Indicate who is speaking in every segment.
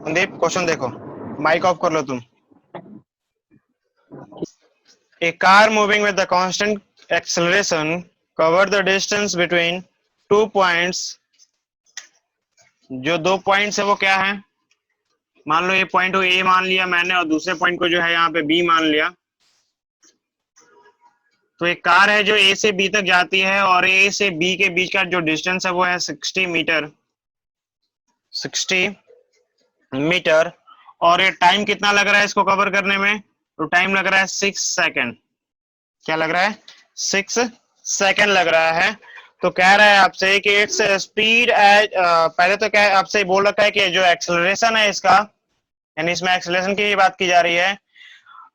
Speaker 1: Sandeep question देखो, mic off कर लो तुम। A car moving with the constant acceleration cover the distance between 2 points। जो 2 points है वो क्या है? मान लो ये पॉइंट को ए मान लिया मैंने और दूसरे पॉइंट को जो है यहाँ पे बी मान लिया। तो एक कार है जो ए से बी तक जाती है और ए से बी के बीच का जो डिस्टेंस है वो है 60 मीटर। 60 मीटर। और ये टाइम कितना लग रहा है इसको कवर करने में? तो टाइम लग रहा है 6 सेकेंड। क्या लग रहा है? 6 सेकेंड लग रहा है। तो कह रहा है आपसे कि इट्स स्पीड एज, पहले तो क्या आपसे बोल रखा है कि जो एक्सेलरेशन है इसका, यानी इसमें एक्सेलरेशन की बात की जा रही है,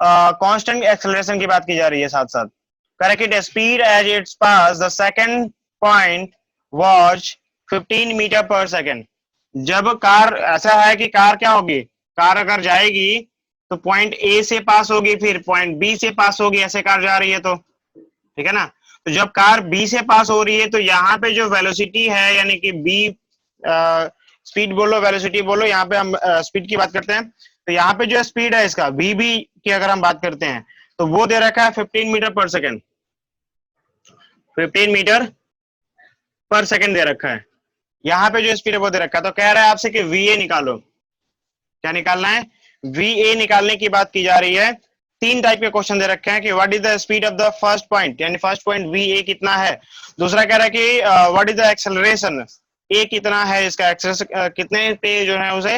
Speaker 1: कांस्टेंट एक्सेलरेशन की बात की जा रही है साथ साथ। Correct, it speed as its pass the second point was 15 meter per second. जब कार, ऐसा है कि कार क्या होगी, कार अगर जाएगी तो पॉइंट ए से पास होगी, फिर पॉइंट बी से पास होगी, ऐसे कार जा रही है तो ठीक है ना। तो जब कार बी से पास हो रही है तो यहाँ पे जो वेलोसिटी है, यानी कि बी, स्पीड बोलो वेलोसिटी बोलो, यहाँ पे हम स्पीड की बात करते हैं। तो यहाँ पे जो स्पीड है इसका बी बी की अगर हम बात करते हैं तो वो दे रखा है 15 meter per second. 15 meter per second दे रखा है। यहाँ पे जो स्पीड है वो दे रखा है। तो कह रहा है आपसे कि वीए निकालो। क्या निकालना है? वीए निकालने की बात की जा रही है। तीन टाइप के क्वेश्चन दे रखे हैं कि what is the speed of the first point, यानी फर्स्ट पॉइंट वीए कितना है। दूसरा कह रहा है कि व्हाट इज द एक्सेलरेशन, ए कितना है इसका, एक्सेलरेशन कितने पे जो है उसे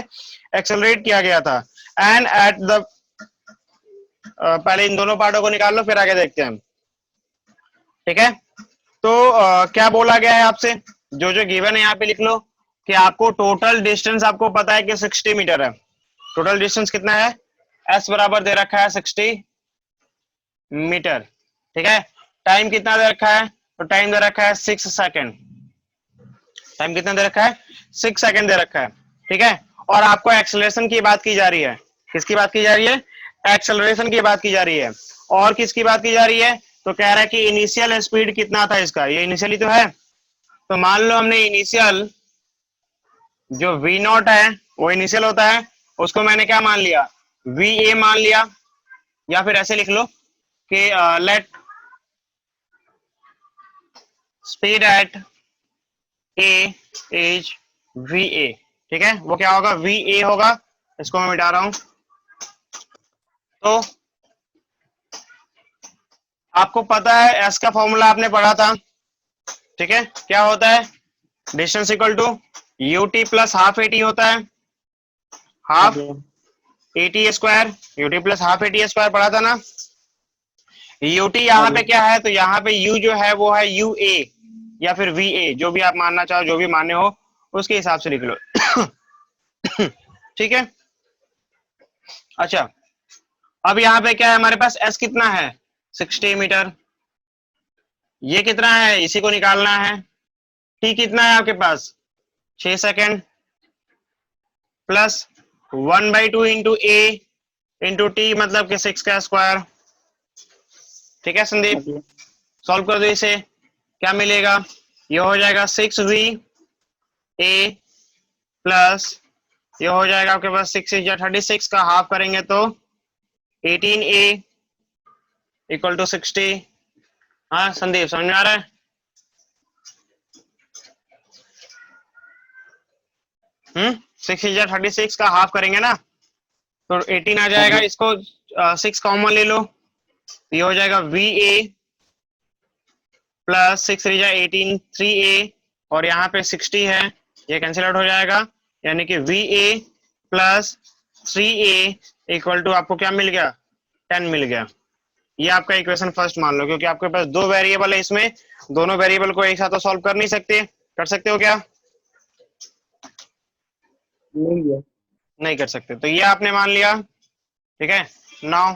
Speaker 1: एक्सेलरेट किया गया था। एंड एट द, पहले इन दोनों पार्टों को निकाल लो फिर आगे देखते हैं। ठीक है, तो क्या बोला गया है आपसे, जो जो गिवन है यहाँ पे लिख लो कि आपको टोटल डिस्टेंस आपको पता है कि 60 मीटर है। टोटल डिस्टेंस कितना है? एस बराबर दे रखा है 60 मीटर। ठीक है, टाइम कितना दे रखा है? तो टाइम दे रखा है 6 सेकेंड। टाइम कितना दे रखा है? 6 सेकेंड दे रखा है। ठीक है, और आपको एक्सेलरेशन की बात की जा रही है। किसकी बात की जा रही है? एक्सेलरेशन की बात की जा रही है। और किसकी बात की जा रही है? तो कह रहा है कि इनिशियल स्पीड कितना था इसका, ये इनिशियली तो है। तो मान लो हमने इनिशियल जो वी नॉट है वो इनिशियल होता है, उसको मैंने क्या मान लिया? वी ए मान लिया। या फिर ऐसे लिख लो कि let speed at A is V A. ठीक है, वो क्या होगा? वी ए होगा। इसको मैं मिटा रहा हूं। तो आपको पता है एस का फॉर्मूला आपने पढ़ा था। ठीक है, क्या होता है? Distance equal to ut plus half at होता है। Half at square, ut plus half at square पढ़ा था ना। यूटी यहाँ पे क्या है? तो यहाँ पे यू जो है वो है यू ए या फिर वी ए, जो भी आप मानना चाहो, जो भी माने हो उसके हिसाब से लिख लो। ठीक है, अच्छा अब यहाँ पे क्या है हमारे पास? एस कितना है? 60 मीटर। ये कितना है? इसी को निकालना है। टी कितना है आपके पास? 6 सेकेंड प्लस 1/2 इंटू ए इंटू टी, मतलब कि 6 का स्क्वायर। ठीक है संदीप, सॉल्व कर दो इसे। क्या मिलेगा? ये हो जाएगा 6v ए प्लस ये हो जाएगा आपके पास 6 या 36 का हाफ करेंगे तो 18a इक्वल टू 60। हाँ संदीप, समझ में आ रहा है? 6 या 36 का हाफ करेंगे ना तो 18 आ जाएगा। इसको 6 कॉमन ले लो, ये हो जाएगा वी ए प्लस 6 या 18 3a, और यहाँ पे 60 है, ये कैंसिल आउट हो जाएगा। यानी कि v a plus 3a equal to आपको क्या मिल गया? 10 मिल गया। ये आपका इक्वेशन फर्स्ट मान लो, क्योंकि आपके पास दो वेरिएबल है इसमें, दोनों वेरिएबल को एक साथ तो सॉल्व कर नहीं सकते। कर सकते हो क्या? नहीं कर सकते। तो ये आपने मान लिया। ठीक है, नाउ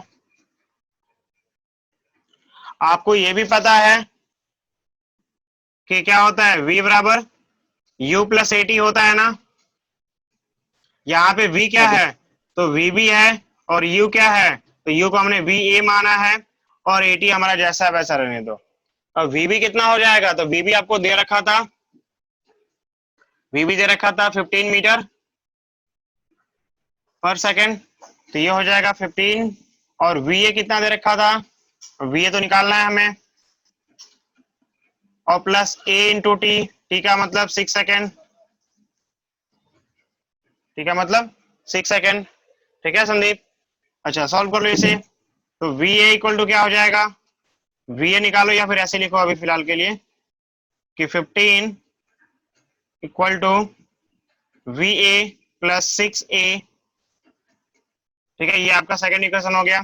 Speaker 1: आपको ये भी पता है कि क्या होता है? v बराबर u प्लस एटी होता है ना। यहाँ पे v क्या है? तो v भी है और u क्या है? तो u को हमने v a माना है और एटी हमारा जैसा है वैसा रहने दो। अब v भी कितना हो जाएगा? तो v भी आपको दे रखा था, v भी दे रखा था 15 मीटर। पर सेकेंड, तो ये हो जाएगा 15, और VA कितना दे रखा था, VA तो निकालना है हमें, और प्लस A इंटू टी का मतलब 6 सेकेंड, ठीक है, मतलब 6 सेकेंड, ठीक है संदीप। अच्छा सॉल्व कर लो इसे, तो VA इक्वल टू क्या हो जाएगा, VA निकालो या फिर ऐसे लिखो अभी फिलहाल के लिए कि 15 equal to VA plus 6A, ठीक है, ये आपका सेकेंड इक्वेशन हो गया।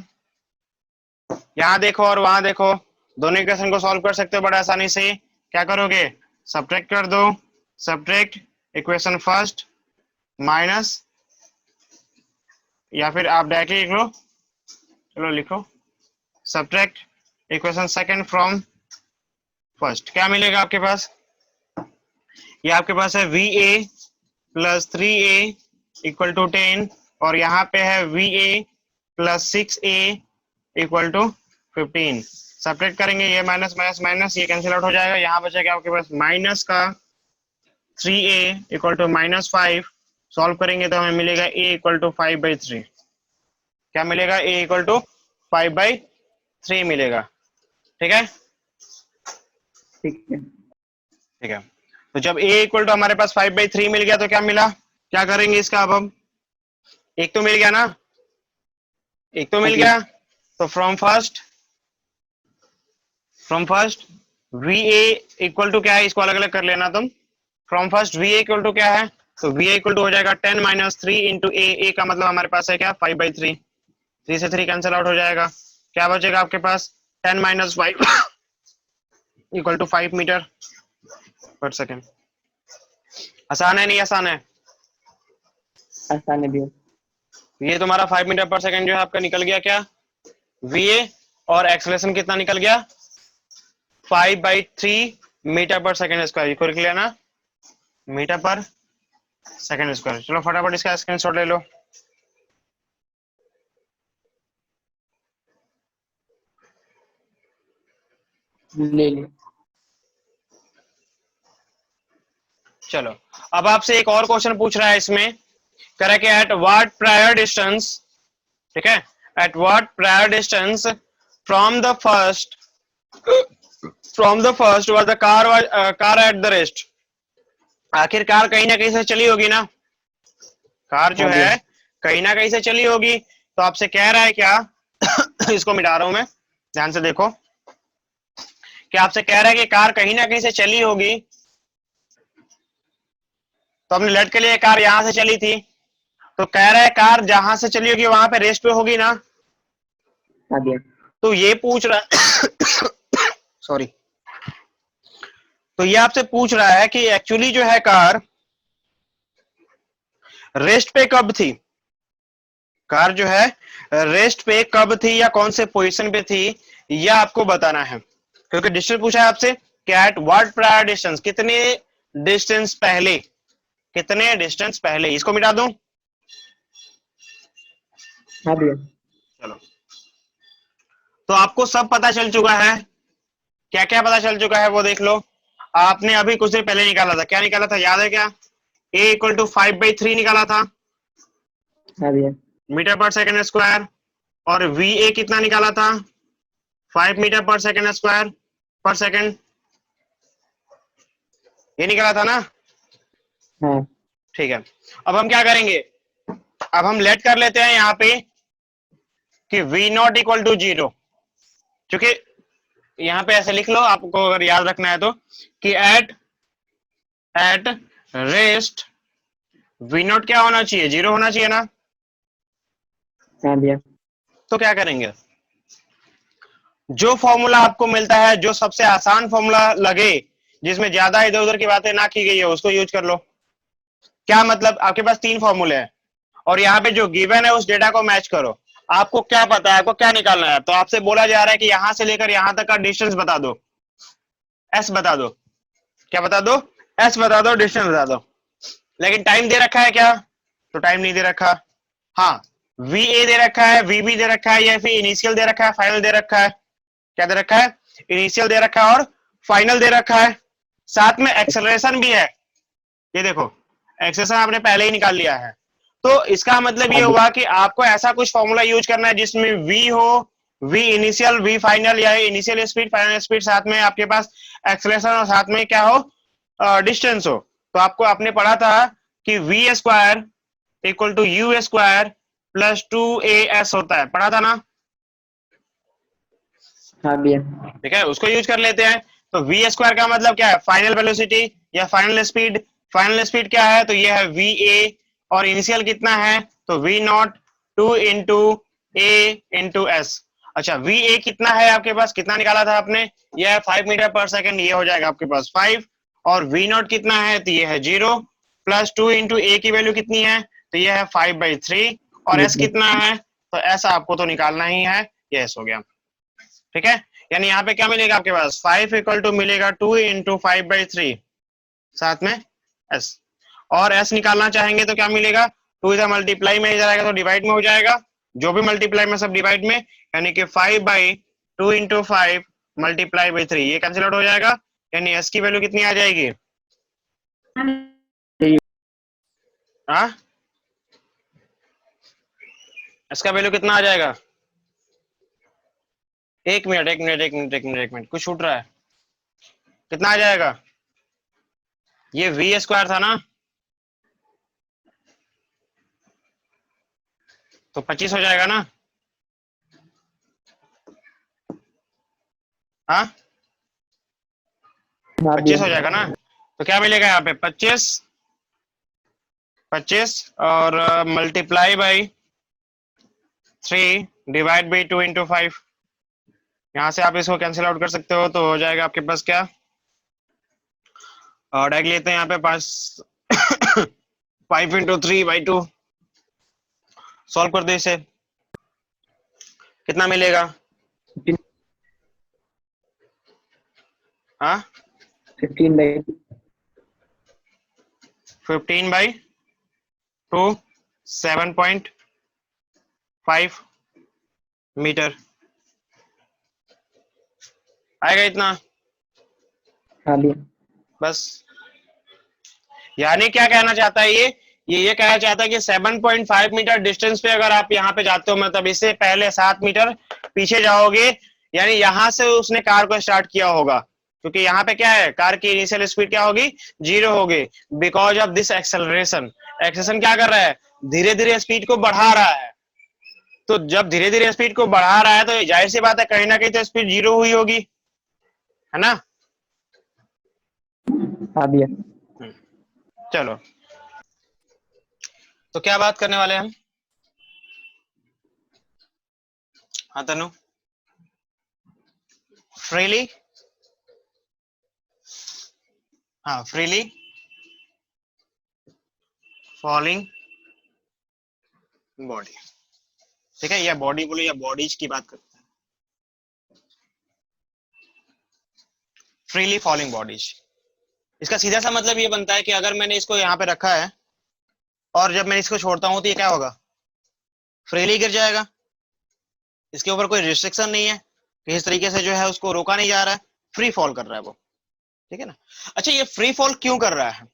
Speaker 1: यहां देखो और वहां देखो, दोनों इक्वेशन को सॉल्व कर सकते हो बड़ा आसानी से। क्या करोगे, सब्ट्रैक्ट कर दो, सब्ट्रैक्ट इक्वेशन फर्स्ट माइनस, या फिर आप डायरेक्टली लिख लो, चलो लिखो, subtract equation second from first. क्या मिलेगा आपके पास, ये आपके पास है VA plus 3A equal to 10, और यहाँ पे है VA plus 6A equal to 15। Subtract करेंगे, ये माइनस माइनस माइनस, ये कैंसिल आउट हो जाएगा, यहाँ बचेगा आपके पास माइनस का 3A equal to minus 5। Solve करेंगे तो हमें मिलेगा A इक्वल टू 5/3। क्या मिलेगा, A इक्वल टू 5/3 मिलेगा, ठीक है,
Speaker 2: ठीक है।
Speaker 1: ठीक है। तो जब A इक्वल टू हमारे पास 5/3 मिल गया तो क्या मिला, क्या करेंगे इसका, अब हम एक तो मिल गया ना, एक तो मिल गया, तो from first VA equal to क्या है, इसको अलग अलग कर लेना तुम। From first VA equal to क्या है, तो VA इक्वल टू हो जाएगा 10 माइनस 3 इंटू A का मतलब हमारे पास है क्या 5/3, 3 से 3 कैंसिल आउट हो जाएगा, क्या बचेगा आपके पास 10 minus 5 equal to 5 metre per second. आसान है नहीं आसान है,
Speaker 2: आसान है भैया।
Speaker 1: ये तुम्हारा 5 मीटर पर सेकेंड जो है आपका निकल गया क्या, VA, और एक्सेलरेशन कितना निकल गया 5/3 मीटर पर सेकेंड स्क्वायर, लिख लिया ना, मीटर पर सेकेंड स्क्वायर। चलो फटाफट इसका स्क्रीनशॉट ले लो।
Speaker 2: ले ले।
Speaker 1: चलो अब आपसे एक और क्वेश्चन पूछ रहा है इसमें, कह रहा है कि एट व्हाट प्रायर डिस्टेंस, ठीक है, at what prior distance from the first was the car at the rest. आखिर कार कहीं ना कहीं से चली होगी ना, कार जो
Speaker 2: हाँ भैया।
Speaker 1: है कहीं ना कहीं से चली होगी, तो आपसे कह रहा है क्या इसको मिटा रहा हूं मैं, ध्यान से देखो, कि आपसे कह रहा है कि कार कहीं ना कहीं से चली होगी, तो हमने लेट के लिए कार यहां से चली थी, तो कह रहा है कार जहां से चली होगी वहां पे रेस्ट पे होगी ना,
Speaker 2: हाँ भैया।
Speaker 1: तो ये पूछ रहा सॉरी, तो ये आपसे पूछ रहा है कि एक्चुअली जो है कार रेस्ट पे कब थी, कार जो है रेस्ट पे कब थी या कौन से पोजीशन पे थी, यह आपको बताना है, क्योंकि डिस्टेंस पूछा है आपसे कि एट व्हाट प्रायर डिस्टेंस, कितने डिस्टेंस पहले, कितने डिस्टेंस पहले, इसको मिटा दूं,
Speaker 2: हाँ भैया।
Speaker 1: चलो तो आपको सब पता चल चुका है, क्या क्या पता चल चुका है वो देख लो। आपने अभी कुछ देर पहले निकाला था, क्या निकाला था याद है क्या, A इक्वल टू 5/3 निकाला था
Speaker 2: हाँ भैया।
Speaker 1: मीटर पर सेकेंड स्क्वायर, और VA कितना निकाला था 5 मीटर पर सेकेंड स्क्वायर पर सेकेंड, ये निकाला था ना,
Speaker 2: हाँ।
Speaker 1: ठीक है। अब हम क्या करेंगे, अब हम लेट कर लेते हैं यहाँ पे कि V0 इक्वल टू 0, क्योंकि यहाँ पे ऐसे लिख लो आपको अगर याद रखना है तो, कि एट रेस्ट V0 क्या होना चाहिए, 0 होना चाहिए ना,
Speaker 2: हाँ भैया।
Speaker 1: तो क्या करेंगे, जो फॉर्मूला आपको मिलता है, जो सबसे आसान फॉर्मूला लगे, जिसमें ज्यादा इधर उधर की बातें ना की गई है, उसको यूज कर लो। क्या मतलब, आपके पास 3 फॉर्मूले हैं और यहाँ पे जो गिवन है उस डेटा को मैच करो, आपको क्या पता है, आपको क्या निकालना है, तो आपसे बोला जा रहा है कि यहां से लेकर यहां तक का डिस्टेंस बता दो, एस बता दो, क्या बता दो, एस बता दो, डिस्टेंस बता दो, लेकिन टाइम दे रखा है क्या, तो टाइम नहीं दे रखा, हाँ VA दे रखा है, VB दे रखा है, या फिर इनिशियल दे रखा है, फाइनल दे रखा है, क्या दे रखा है, इनिशियल दे रखा है और फाइनल दे रखा है, साथ में एक्सेलरेशन भी है, ये देखो एक्सेलरेशन आपने पहले ही निकाल लिया है, तो इसका मतलब ये हुआ कि आपको ऐसा कुछ फॉर्मूला यूज करना है जिसमें v हो, v इनिशियल, v फाइनल, या इनिशियल स्पीड, फाइनल स्पीड, साथ में आपके पास एक्सेलरेशन और साथ में क्या हो, डिस्टेंस हो। तो आपको आपने पढ़ा था कि v square equal to u square plus 2as होता है, पढ़ा था ना?
Speaker 2: हाँ भैया।
Speaker 1: ठीक है, उसको यूज कर लेते हैं। तो v स्क्वायर का मतलब क्या है, फाइनल वेलोसिटी या फाइनल स्पीड। फाइनल स्पीड क्या है, तो ये है va, और इनिशियल कितना है, तो v not 2 into a into S. अच्छा, va कितना है आपके पास, कितना निकाला था आपने, ये है 5 मीटर पर सेकंड, ये हो जाएगा आपके पास 5। और v नॉट कितना है, तो ये है 0, प्लस 2 इंटू a की वैल्यू कितनी है, तो ये है 5/3, और s कितना है, तो s आपको तो निकालना ही है, ये s हो गया। ठीक है, यानी यहाँ पे क्या मिलेगा आपके पास, 5 इक्वल टू मिलेगा 2 इंटू 5/3, साथ में s। और s निकालना चाहेंगे तो क्या मिलेगा, 2 इधर मल्टीप्लाई में इधर आएगा तो डिवाइड में हो जाएगा, जो भी मल्टीप्लाई में सब डिवाइड में, यानी कि 5/2 इंटू 5 मल्टीप्लाई बाई 3, ये कैंसिल आउट हो जाएगा, यानी s की वैल्यू कितनी आ जाएगी, हाँ s का वैल्यू कितना आ जाएगा, एक मिनट कुछ छूट रहा है, कितना आ जाएगा, ये v स्क्वायर था ना, तो 25 हो जाएगा ना, हाँ
Speaker 2: हाँ
Speaker 1: 25 हो
Speaker 2: भैया।
Speaker 1: जाएगा ना। तो क्या मिलेगा यहाँ पे, 25 और multiply by 3 divide by 2 into 5, यहाँ से आप इसको कैंसिल आउट कर सकते हो, तो हो जाएगा आपके पास क्या, और डायरेक्ट लेते हैं यहाँ पे 5 5 इंटू 3/2, सॉल्व कर दे इसे, कितना मिलेगा, हाँ 15/2 7.5 मीटर आएगा इतना,
Speaker 2: हाँ भैया।
Speaker 1: बस। यानी क्या कहना चाहता है ये कहना चाहता है कि 7.5 मीटर डिस्टेंस पे अगर आप यहाँ पे जाते हो, मतलब इससे पहले 7 मीटर पीछे जाओगे, यानी यहां से उसने कार को स्टार्ट किया होगा, क्योंकि यहाँ पे क्या है, कार की इनिशियल स्पीड क्या होगी, 0 होगी, because of this acceleration. Acceleration क्या कर रहा है, धीरे धीरे स्पीड को बढ़ा रहा है। तो जब धीरे धीरे स्पीड को बढ़ा रहा है तो जाहिर सी बात है, कहीं ना कहीं तो स्पीड 0 हुई होगी, है ना।
Speaker 2: हाँ भैया।
Speaker 1: चलो, तो क्या बात करने वाले हैं हम, हाँ तनु, फ्रीली, हाँ फ्रीली फॉलिंग बॉडी, ठीक है, या बॉडी बोलो या बॉडीज की बात करते हैं, फ्रीली फॉलिंग बॉडीज। इसका सीधा सा मतलब ये बनता है कि अगर मैंने इसको यहाँ पे रखा है और जब मैं इसको छोड़ता हूँ तो ये क्या होगा, फ्रीली गिर जाएगा, इसके ऊपर कोई रिस्ट्रिक्शन नहीं है, किसी तरीके से जो है उसको रोका नहीं जा रहा है, फ्री फॉल कर रहा है वो, ठीक है ना। अच्छा, ये फ्री फॉल क्यों कर रहा है,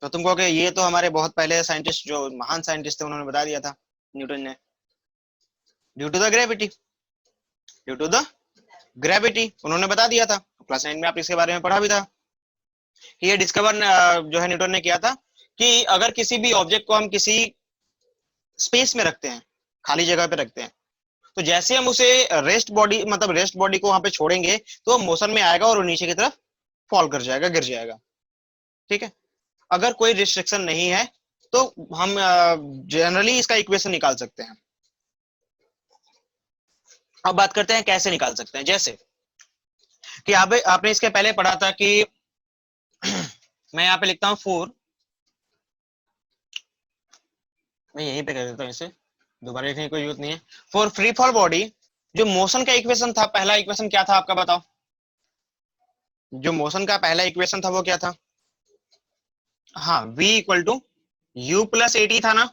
Speaker 1: तो तुम कहोगे ये तो हमारे बहुत पहले साइंटिस्ट, जो महान साइंटिस्ट थे, उन्होंने बता दिया था, न्यूटन ने, due to the gravity, due to the gravity, उन्होंने बता दिया था, क्लास 9 में आप इसके बारे में पढ़ा भी था कि ये डिस्कवर जो है न्यूटन ने किया था कि अगर किसी भी ऑब्जेक्ट को हम किसी स्पेस में रखते हैं, खाली जगह पे रखते हैं, तो जैसे हम उसे रेस्ट बॉडी, मतलब रेस्ट बॉडी को वहां पे छोड़ेंगे तो मोशन में आएगा और वो नीचे की तरफ फॉल कर जाएगा, गिर जाएगा, ठीक है। अगर कोई रिस्ट्रिक्शन नहीं है तो हम जनरली इसका इक्वेशन निकाल सकते हैं। अब बात करते हैं कैसे निकाल सकते हैं, जैसे कि आपने इसके पहले पढ़ा था कि मैं यहाँ पे लिखता हूं 4, मैं यहीं पे कर देता हूँ, इसे दोबारा लिखने की कोई जरूरत नहीं है। फॉर फ्री फॉल बॉडी, जो मोशन का इक्वेशन था, पहला इक्वेशन क्या था आपका बताओ, जो मोशन का पहला इक्वेशन था वो क्या था, हाँ v equal to u plus a t था ना,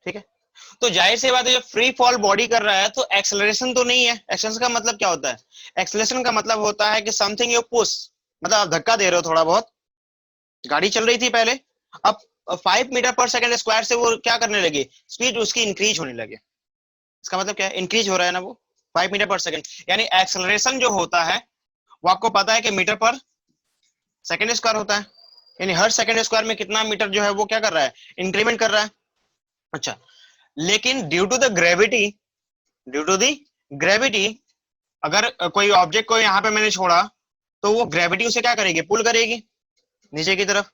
Speaker 1: ठीक है। तो जाहिर सी बात है, जब फ्री फॉल बॉडी कर रहा है तो एक्सेलरेशन तो नहीं है। एक्सेलरेशन का मतलब क्या होता है, एक्सेलरेशन का मतलब होता है कि समथिंग यू पुश, मतलब आप धक्का दे रहे हो थोड़ा बहुत, गाड़ी चल रही थी पहले, अब 5 मीटर पर सेकंड स्क्वायर से वो क्या करने लगे, स्पीड उसकी इंक्रीज होने लगे। इसका मतलब क्या है, इंक्रीज हो रहा है ना वो 5 मीटर पर सेकंड, यानी एक्सेलरेशन जो होता है वो आपको पता है कि मीटर पर सेकंड स्क्वायर होता है, यानी हर सेकंड स्क्वायर में कितना मीटर जो है वो क्या कर रहा है, इंक्रीमेंट कर रहा है। अच्छा, लेकिन due to the gravity, due to the gravity, अगर कोई ऑब्जेक्ट को यहाँ पे मैंने छोड़ा तो वो ग्रेविटी उसे क्या करेगी, पुल करेगी नीचे की तरफ,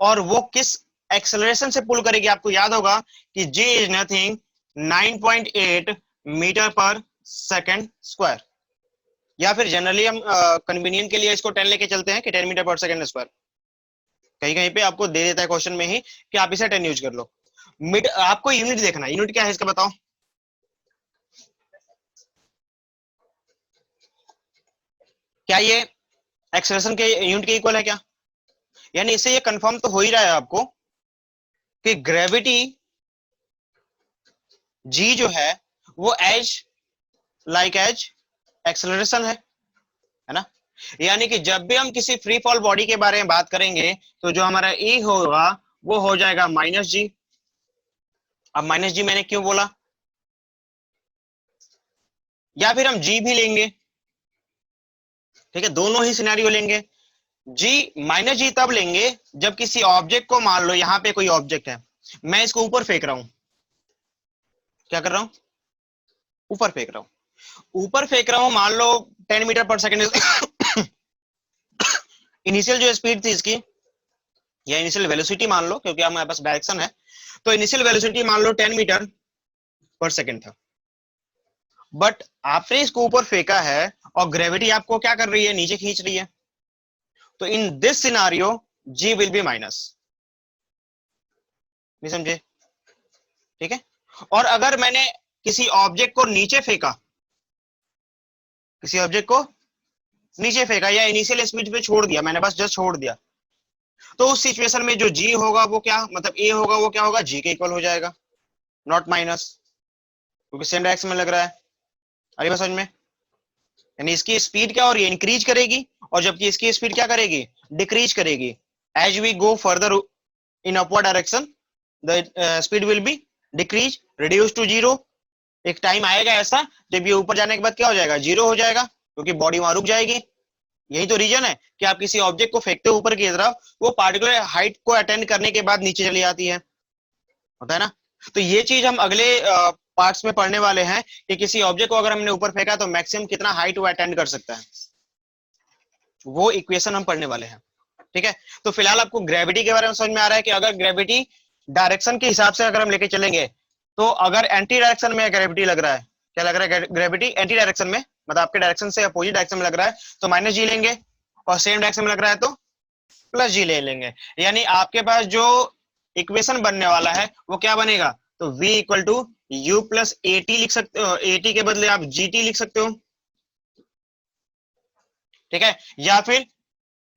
Speaker 1: और वो किस एक्सेलरेशन से पुल करेगी, आपको याद होगा कि g is nothing 9.8 meter per second square, या फिर जनरली हम कन्वीनियंट के लिए इसको 10 लेके चलते हैं कि 10 मीटर पर सेकंड स्क्वायर, कहीं कहीं पे आपको दे देता है क्वेश्चन में ही कि आप इसे 10 यूज कर लो। मिड आपको यूनिट देखना, यूनिट क्या है इसका बताओ, क्या ये एक्सेलरेशन के यूनिट के इक्वल है क्या, यानी इससे ये कंफर्म तो हो ही रहा है आपको कि ग्रेविटी g जो है वो एज लाइक एज एक्सेलरेशन है ना। यानी कि जब भी हम किसी फ्री फॉल बॉडी के बारे में बात करेंगे तो जो हमारा e होगा वो हो जाएगा -g। अब -g मैंने क्यों बोला, या फिर हम g भी लेंगे, ठीक है, दोनों ही सिनेरियो लेंगे। -g तब लेंगे जब किसी ऑब्जेक्ट को, मान लो यहाँ पे कोई ऑब्जेक्ट है, मैं इसको ऊपर फेंक रहा हूं, क्या कर रहा हूं, ऊपर फेंक रहा हूं, ऊपर फेंक रहा हूं, मान लो 10 मीटर पर सेकंड इनिशियल जो स्पीड थी इसकी, या इनिशियल वेलोसिटी मान लो, क्योंकि हमारे पास डायरेक्शन है, तो इनिशियल वेलोसिटी मान लो 10 मीटर पर सेकंड था, बट आपने इसको ऊपर फेंका है और ग्रेविटी आपको क्या कर रही है, नीचे खींच रही है, तो in this scenario g will be minus, नहीं समझे, ठीक है। और अगर मैंने किसी ऑब्जेक्ट को नीचे फेंका, किसी ऑब्जेक्ट को नीचे फेंका या इनिशियल स्पीड पे छोड़ दिया, मैंने बस जस्ट छोड़ दिया, तो उस सिचुएशन में जो g होगा वो क्या, मतलब a होगा वो क्या होगा, g के इक्वल हो जाएगा, नॉट माइनस, क्योंकि सेम डायरेक्शन में लग रहा है। अरे समझ में, यानी इसकी स्पीड क्या हो रही है, इंक्रीज करेगी, और जबकि इसकी स्पीड क्या करेगी, डिक्रीज करेगी। As we go further in upward direction the speed will be decrease, reduce to zero. एक टाइम आएगा ऐसा जब ये ऊपर जाने के बाद क्या हो जाएगा, जीरो हो जाएगा, क्योंकि बॉडी वहां रुक जाएगी। यही तो रीजन है कि आप किसी ऑब्जेक्ट को फेंकते हो ऊपर की तरफ, वो पार्टिकुलर हाइट को अटेंड करने के बाद नीचे चली आती है, होता है ना। तो ये चीज हम अगले पार्ट्स में पढ़ने वाले हैं कि किसी ऑब्जेक्ट को अगर हमने ऊपर फेंका तो मैक्सिमम कितना हाइट वो अटेंड कर सकता है, वो इक्वेशन हम पढ़ने वाले हैं, ठीक है। तो फिलहाल आपको ग्रेविटी के बारे में समझ में आ रहा है कि अगर ग्रेविटी डायरेक्शन के हिसाब से अगर हम लेके चलेंगे, तो अगर एंटी डायरेक्शन में ग्रेविटी लग रहा है, क्या लग रहा है, ग्रेविटी एंटी डायरेक्शन में, मतलब आपके डायरेक्शन से अपोजिट डायरेक्शन में लग रहा है तो -g लेंगे, और सेम डायरेक्शन में लग रहा है तो +g ले लेंगे। यानी आपके पास जो इक्वेशन बनने वाला है वो क्या बनेगा, तो v equal to u plus at लिख सकते हो, at के बदले आप gt लिख सकते हो, ठीक है। या फिर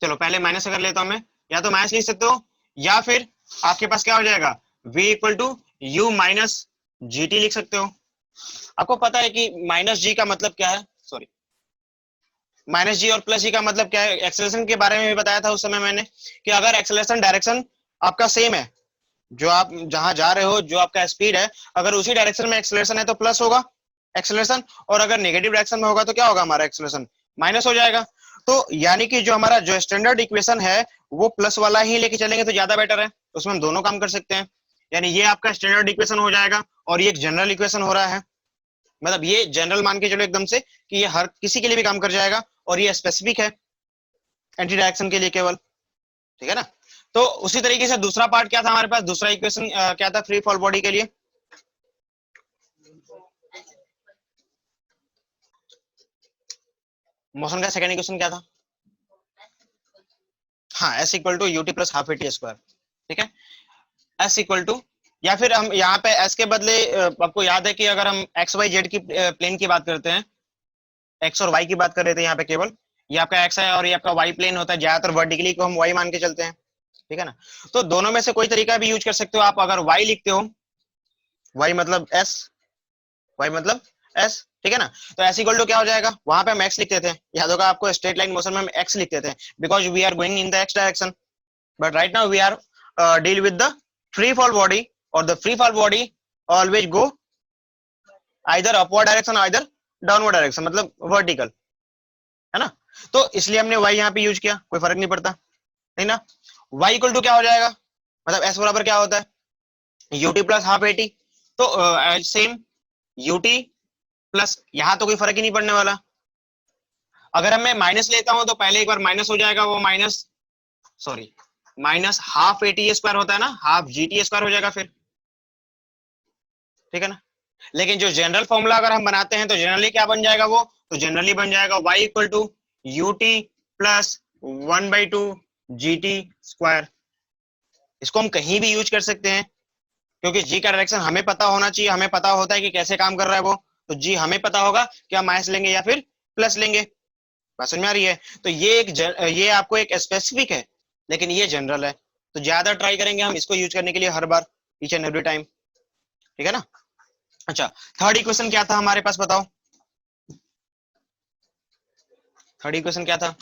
Speaker 1: चलो पहले माइनस कर लेता हूं मैं, या तो माइनस लिख सकते हो, या फिर आपके पास क्या हो जाएगा, v equal to u minus gt लिख सकते हो। आपको पता है कि -g का मतलब क्या है, सॉरी, -g और +g का मतलब क्या है, एक्सेलरेशन के बारे में भी बताया था उस समय मैंने कि अगर एक्सेलरेशन डायरेक्शन आपका सेम है, जो आप जहां जा रहे हो, जो आपका स्पीड है, अगर उसी डायरेक्शन में एक्सेलरेशन है तो प्लस होगा एक्सेलरेशन, और अगर नेगेटिव डायरेक्शन में होगा तो क्या होगा, हमारा एक्सेलरेशन माइनस हो जाएगा। तो यानी कि जो हमारा जो स्टैंडर्ड इक्वेशन है वो प्लस वाला ही लेके चलेंगे तो ज्यादा बेटर है, उसमें हम दोनों काम कर सकते हैं। यानी ये आपका स्टैंडर्ड इक्वेशन हो जाएगा और ये एक जनरल इक्वेशन हो रहा है, मतलब ये जनरल मान के चलो एकदम से कि ये हर किसी के लिए भी काम कर जाएगा, और ये स्पेसिफिक है एंटी डायरेक्शन के लिए केवल, ठीक है ना। तो उसी तरीके से दूसरा पार्ट क्या था हमारे पास, दूसरा इक्वेशन क्या था फ्री फॉल बॉडी के लिए, मोशन का सेकंड इक्वेशन क्या था, हाँ s equal to ut plus half at square, ठीक है। s इक्वल टू, या फिर हम यहाँ पे s के बदले आपको याद है कि अगर हम एक्स वाई जेड की प्लेन की बात करते हैं, एक्स और वाई की बात कर रहे थे यहाँ पे केवल, ये आपका एक्स है और ये आपका वाई प्लेन होता है, ज्यादातर वर्टिकली को हम वाई मान के चलते हैं, ठीक है ना। तो दोनों में से कोई तरीका भी यूज कर सकते हो आप, अगर वाई लिखते हो, वाई मतलब s, वाई मतलब s, ठीक है ना। तो s इक्वल टू क्या हो जाएगा, वहां पे हम x लिखते थे, याद होगा आपको, स्ट्रेट लाइन मोशन में हम x लिखते थे because we are going in the x direction, but right now we are deal with the free fall body, or the free fall body always go either upward direction or either downward direction, मतलब vertical, है ना। तो इसलिए हमने y यहाँ पे use किया, कोई फर्क नहीं पड़ता, नहीं ना। y इक्वल टू क्या हो जाएगा, मतलब s बराबर क्या होता है ut प्लस हाफ एटी, तो सेम ut प्लस, यहाँ तो कोई फर्क ही नहीं पड़ने वाला। अगर मैं माइनस लेता हूं तो पहले एक बार माइनस हो जाएगा, वो माइनस हाफ एटी स्क्वायर होता है ना, हाफ जीटी स्क्वायर हो जाएगा फिर, ठीक है ना। लेकिन जो जनरल फॉर्मूला अगर हम बनाते हैं तो जनरली क्या बन जाएगा, वो तो जनरली बन जाएगा y equal to ut plus 1/2 gt square. इसको हम कहीं भी यूज कर सकते हैं, क्योंकि g का डायरेक्शन हमें पता होना चाहिए, हमें पता होता है कि कैसे काम कर रहा है वो, तो g हमें पता होगा कि हम माइनस लेंगे या फिर प्लस लेंगे। बात समझ में आ रही है। तो ये आपको एक स्पेसिफिक है, लेकिन ये जनरल है, तो ज्यादा ट्राई करेंगे हम इसको यूज करने के लिए हर बार, ईच एंड एवरी टाइम, ठीक है ना। अच्छा, थर्ड इक्वेशन क्या था हमारे पास, बताओ थर्ड इक्वेशन क्या था,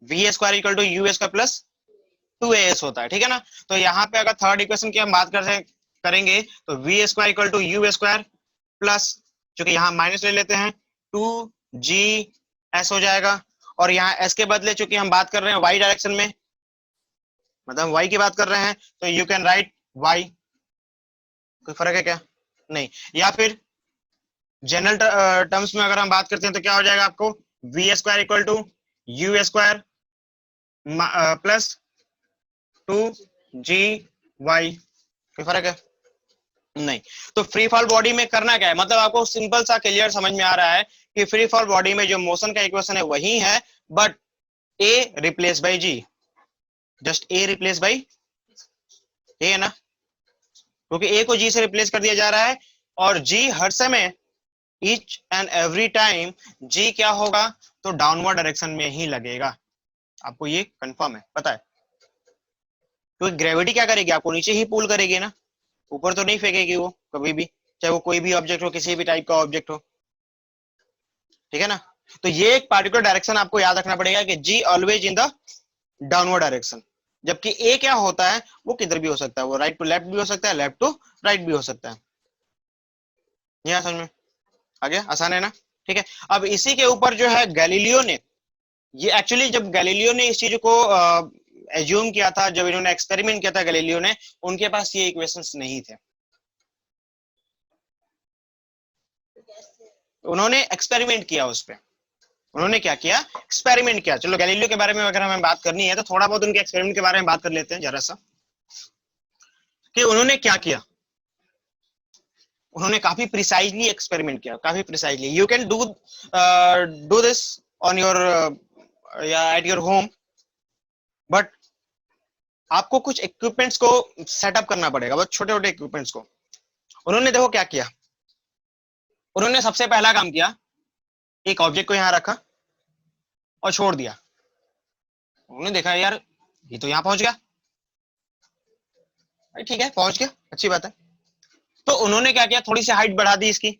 Speaker 1: v square equal to u square plus 2as होता है, ठीक है ना। तो यहाँ पे अगर थर्ड इक्वेशन की हम बात करेंगे तो v square equal to u square plus, चूंकि यहाँ माइनस ले लेते हैं, 2gs हो जाएगा, और यहाँ s के बदले चूंकि हम बात कर रहे हैं y डायरेक्शन में, मतलब y की बात कर रहे हैं, तो यू कैन राइट y, कोई फर्क है क्या, नहीं। या फिर जनरल टर्म्स में अगर हम बात करते हैं तो क्या हो जाएगा आपको, v square equal to u square plus 2gy, कोई फर्क है, नहीं। तो फ्री फॉल बॉडी में करना क्या है, मतलब आपको सिंपल सा क्लियर समझ में आ रहा है कि फ्री फॉल बॉडी में जो मोशन का इक्वेशन है वही है, but a replace by g, just a replace by a है ना, क्योंकि a को g से रिप्लेस कर दिया जा रहा है, और g हर समय each and every time g क्या होगा, तो डाउनवर्ड डायरेक्शन में ही लगेगा, आपको ये कंफर्म है, पता है। क्योंकि ग्रेविटी क्या करेगी, आपको नीचे ही पुल करेगी ना, ऊपर तो नहीं फेंकेगी वो कभी भी, चाहे वो कोई भी ऑब्जेक्ट हो, किसी भी टाइप का ऑब्जेक्ट हो, ठीक है ना। तो ये एक पार्टिकुलर डायरेक्शन आपको याद रखना पड़ेगा कि g always in the downward direction, जबकि a क्या होता है, वो किधर भी हो सकता है, वो राइट टू लेफ्ट भी हो सकता है, लेफ्ट टू राइट भी हो सकता है। यह समझ में आ गया, आसान है ना, ठीक है। अब इसी के ऊपर जो है गैलीलियो ने, ये एक्चुअली जब गैलीलियो ने इस चीज को एज्यूम किया था, जब इन्होंने एक्सपेरिमेंट किया था गैलीलियो ने, उनके पास ये इक्वेशंस नहीं थे, उन्होंने एक्सपेरिमेंट किया उस पे, उन्होंने क्या किया, एक्सपेरिमेंट किया। चलो गैलीलियो के बारे में अगर हमें बात करनी है तो थोड़ा बहुत उनके एक्सपेरिमेंट के बारे में बात कर लेते हैं जरा सा, कि उन्होंने क्या किया। उन्होंने काफी प्रिसाइजली एक्सपेरिमेंट किया, काफी precisely. You can do this on your या एट योर होम, बट आपको कुछ इक्विपमेंट्स को सेटअप करना पड़ेगा, बहुत छोटे छोटे इक्विपमेंट्स को। उन्होंने देखो क्या किया, उन्होंने सबसे पहला काम किया, एक ऑब्जेक्ट को यहां रखा और छोड़ दिया। उन्होंने देखा यार ये तो यहां पहुंच गया, ठीक है पहुंच गया, अच्छी बात है। तो उन्होंने क्या किया, थोड़ी सी हाइट बढ़ा दी इसकी।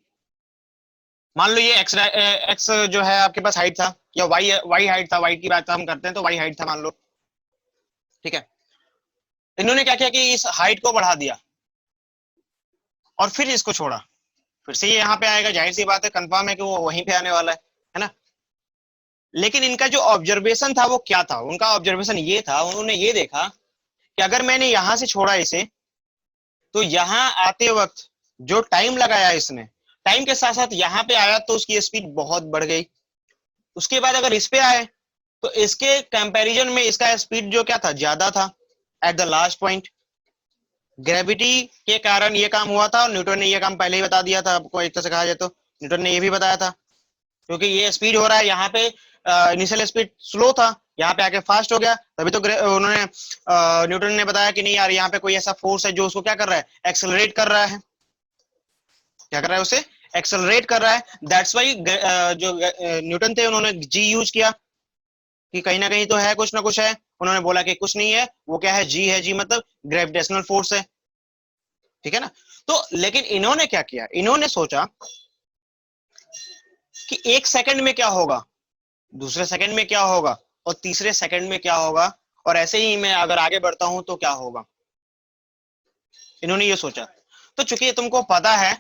Speaker 1: मान लो ये एक्स जो है आपके पास हाइट था, या वाई हाइट था, वाई की बात हम करते हैं तो वाई हाइट था मान लो, ठीक है। इन्होंने क्या किया कि इस हाइट को बढ़ा दिया और फिर इसको छोड़ा, फिर से ये यहाँ पे आएगा, जाहिर सी बात है, कंफर्म है कि वो वहीं पे आने वाला है ना। लेकिन इनका जो ऑब्जर्वेशन था वो क्या था, उनका ऑब्जर्वेशन ये था, उन्होंने ये देखा कि अगर मैंने यहां से छोड़ा इसे, तो यहां आते वक्त जो टाइम लगाया इसने, टाइम के साथ साथ यहाँ पे आया तो उसकी स्पीड बहुत बढ़ गई। उसके बाद अगर इस पे आए तो इसके कंपैरिजन में इसका स्पीड जो क्या था, ज्यादा था at the last point. Gravity के कारण ये काम हुआ था, और न्यूटन ने ये काम पहले ही बता दिया था आपको, एक तरह से कहा जाए तो न्यूटन ने ये भी बताया था, क्योंकि ये स्पीड हो रहा है यहाँ पे, इनिशियल स्पीड स्लो था, यहाँ पे आके फास्ट हो गया, तभी तो उन्होंने न्यूटन ने बताया कि नहीं यार यहाँ पे कोई ऐसा फोर्स है जो उसको क्या कर रहा है, एक्सेलरेट कर रहा है। क्या कर रहा है, उसे एक्सेलरेट कर रहा है। दैट्स वाई जो न्यूटन थे उन्होंने जी यूज किया, कि कहीं ना कहीं तो है, कुछ ना कुछ है। उन्होंने बोला कि कुछ नहीं है, वो क्या है, जी है, जी मतलब ग्रेविटेशनल फोर्स है, ठीक है ना। तो लेकिन इन्होंने क्या किया, इन्होंने सोचा कि एक सेकंड में क्या होगा, दूसरे सेकंड में क्या होगा, और तीसरे सेकंड में क्या होगा, और ऐसे ही मैं अगर आगे बढ़ता हूं तो क्या होगा, इन्होंने ये सोचा। तो चूंकि तुमको पता है,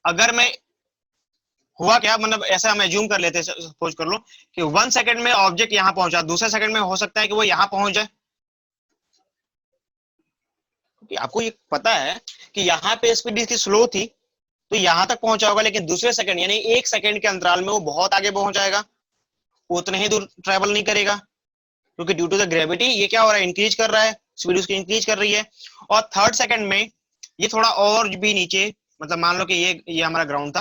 Speaker 1: अगर मैं हुआ क्या, मतलब ऐसा हम एज्यूम कर लेते हैं, सपोज कर लो कि 1 सेकंड में ऑब्जेक्ट यहां पहुंचा, दूसरे सेकंड में हो सकता है कि वो यहां पहुंच जाए, क्योंकि आपको ये पता है कि यहाँ पे स्पीड इसकी स्लो थी तो यहां तक पहुंचा होगा, लेकिन दूसरे सेकंड यानी 1 सेकंड के अंतराल में वो बहुत आगे पहुंच जाएगा, उतने ही दूर ट्रेवल नहीं करेगा, क्योंकि ड्यू टू द ग्रेविटी ये क्या हो रहा है, इंक्रीज कर रहा है, स्पीड उसकी इंक्रीज कर रही है। और थर्ड सेकंड में ये थोड़ा और भी नीचे, मतलब मान लो कि ये हमारा ग्राउंड था,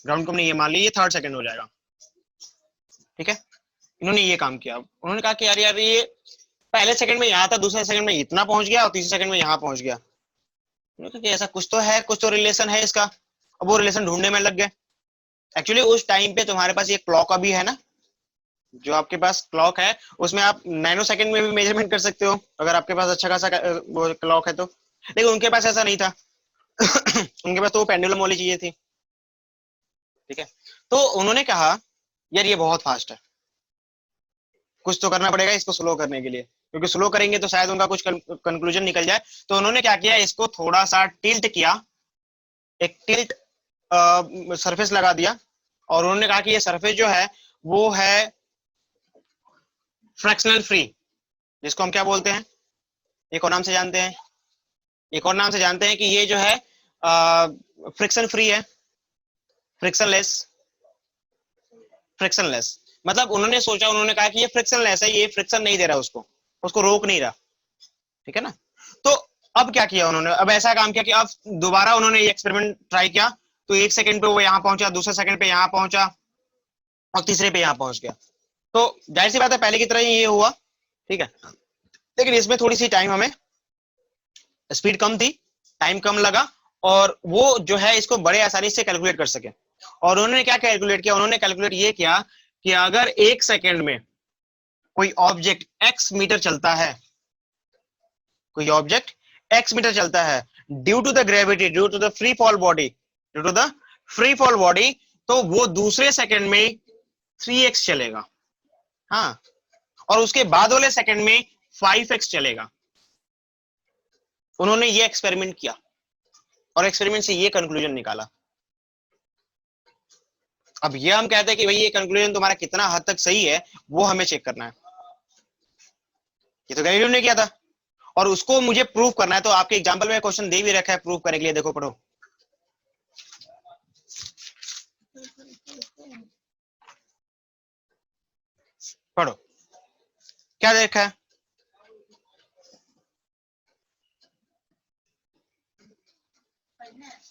Speaker 1: ग्राउंड को हमने ये मान लिया, ये थर्ड सेकंड हो जाएगा, ठीक है। इन्होंने ये काम किया, उन्होंने कहा कि यार यार ये पहले सेकंड में यहाँ था, दूसरे सेकंड में इतना पहुंच गया और तीसरे सेकंड में यहाँ पहुंच गया, कि ऐसा कुछ तो है, कुछ तो रिलेशन है इसका। अब वो रिलेशन ढूंढने में लग गए। एक्चुअली उस टाइम पे तुम्हारे पास ये क्लॉक अभी है ना, जो आपके पास क्लॉक है उसमें आप नैनो सेकंड में भी मेजरमेंट कर सकते हो, अगर आपके पास अच्छा खासा वो क्लॉक है तो, लेकिन उनके पास ऐसा नहीं था। उनके पास तो वो पेंडुलम वाली चीजें थी, ठीक है। तो उन्होंने कहा यार ये बहुत फास्ट है, कुछ तो करना पड़ेगा इसको स्लो करने के लिए, क्योंकि स्लो करेंगे तो शायद उनका कुछ कंक्लूजन निकल जाए। तो उन्होंने क्या किया, इसको थोड़ा सा टिल्ट किया, एक टिल्ट सरफेस लगा दिया, और उन्होंने कहा कि ये सरफेस जो है वो है फ्रैक्शनल फ्री, जिसको हम क्या बोलते हैं, एक और नाम से जानते हैं, एक और नाम से जानते हैं कि ये जो है फ्रिक्शन फ्री है, फ्रिक्शनलेस, फ्रिक्शनलेस। मतलब उन्होंने सोचा, उन्होंने कहा कि ये फ्रिक्शनलेस है, ये फ्रिक्शन नहीं दे रहा उसको, उसको रोक नहीं रहा, ठीक है ना। तो अब क्या किया उन्होंने, अब ऐसा काम किया कि अब दोबारा उन्होंने ये एक्सपेरिमेंट ट्राई किया, तो 1 सेकंड पे वो यहां पहुंचा, दूसरे सेकंड पे यहां पहुंचा, और तीसरे पे यहां पहुंच गया। तो जाहिर सी बात है पहले की तरह ही ये हुआ, ठीक है, लेकिन इसमें थोड़ी सी टाइम, हमें स्पीड कम थी, टाइम कम लगा, और वो जो है इसको बड़े आसानी से कैलकुलेट कर सके। और उन्होंने क्या कैलकुलेट किया, उन्होंने कैलकुलेट ये किया कि अगर 1 सेकंड में कोई ऑब्जेक्ट x मीटर चलता है, कोई ऑब्जेक्ट x मीटर चलता है, due to the gravity, due to the free fall body, due to the free fall body, तो वो दूसरे सेकंड में 3x चलेगा, हाँ, और उसके बाद वाले सेकंड में 5x चलेगा। उन्होंने ये एक्सपेरिमेंट किया और एक्सपेरिमेंट से ये कंक्लूजन निकाला। अब ये हम कहते हैं कि भाई ये कंक्लूजन तुम्हारा कितना हद तक सही है, वो हमें चेक करना है। ये तो गैलीलियो ने किया था और उसको मुझे प्रूव करना है, तो आपके एग्जांपल में क्वेश्चन दे भी रखा है प्रूव करने के लिए, देखो पढ़ो। पढ़ो क्या देखा है,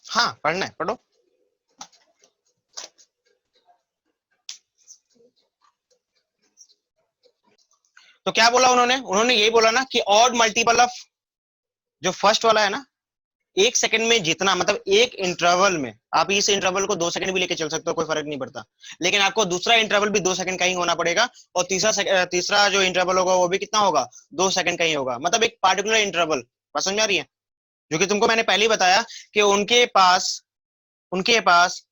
Speaker 1: हाँ पढ़ना है, पढ़ो। तो क्या बोला उन्होंने, उन्होंने यही बोला ना कि ऑड मल्टीपल ऑफ, जो फर्स्ट वाला है ना, 1 सेकंड में जितना, मतलब एक इंटरवल में, आप इस इंटरवल को 2 सेकंड भी लेके चल सकते हो, कोई फर्क नहीं पड़ता, लेकिन आपको दूसरा इंटरवल भी 2 सेकंड का ही होना पड़ेगा, और तीसरा जो इंटरवल होगा वो भी कितना होगा, 2 सेकंड का ही होगा, मतलब एक पार्टिकुलर इंटरवल। बात समझ आ रही है, जो कि तुमको मैंने पहले ही बताया कि उनके पास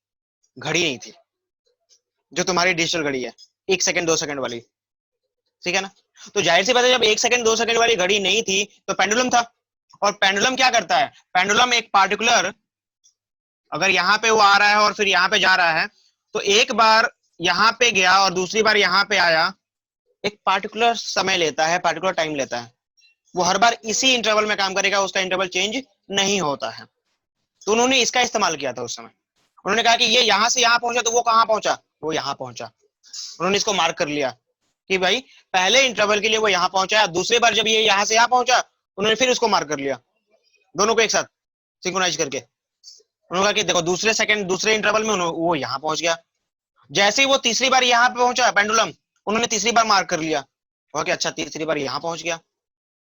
Speaker 1: घड़ी नहीं थी, जो तुम्हारी डिजिटल घड़ी है 1 सेकंड 2 सेकंड वाली, ठीक है ना। तो जाहिर सी बात है, जब 1 सेकंड 2 सेकंड वाली घड़ी नहीं थी तो पेंडुलम था, और पेंडुलम क्या करता है, पेंडुलम एक पार्टिकुलर, अगर यहाँ पे वो आ रहा है और फिर यहाँ पे जा रहा है, तो एक बार यहाँ पे गया और दूसरी बार यहाँ पे आया, एक पार्टिकुलर समय लेता है, पार्टिकुलर टाइम लेता है, वो हर बार इसी इंटरवल में काम करेगा, उसका इंटरवल चेंज नहीं होता है। तो उन्होंने इसका इस्तेमाल किया था उस समय, उन्होंने कहा कि ये यहाँ से यहाँ पहुंचा तो वो कहाँ पहुंचा, वो यहाँ पहुंचा, उन्होंने इसको मार्क कर लिया कि भाई पहले इंटरवल के लिए वो यहाँ पहुंचा, दूसरी बार जब ये यहाँ से यहाँ पहुंचा उन्होंने फिर उसको मार्क कर लिया, दोनों को एक साथ सिंक्रोनाइज करके। उन्होंने कहा कि देखो दूसरे सेकंड दूसरे इंटरवल में वो यहाँ पहुंच गया, जैसे ही वो तीसरी बार यहाँ पे पहुंचा पेंडुलम, उन्होंने तीसरी बार मार्क कर लिया, कि अच्छा तीसरी बार यहाँ पहुंच गया,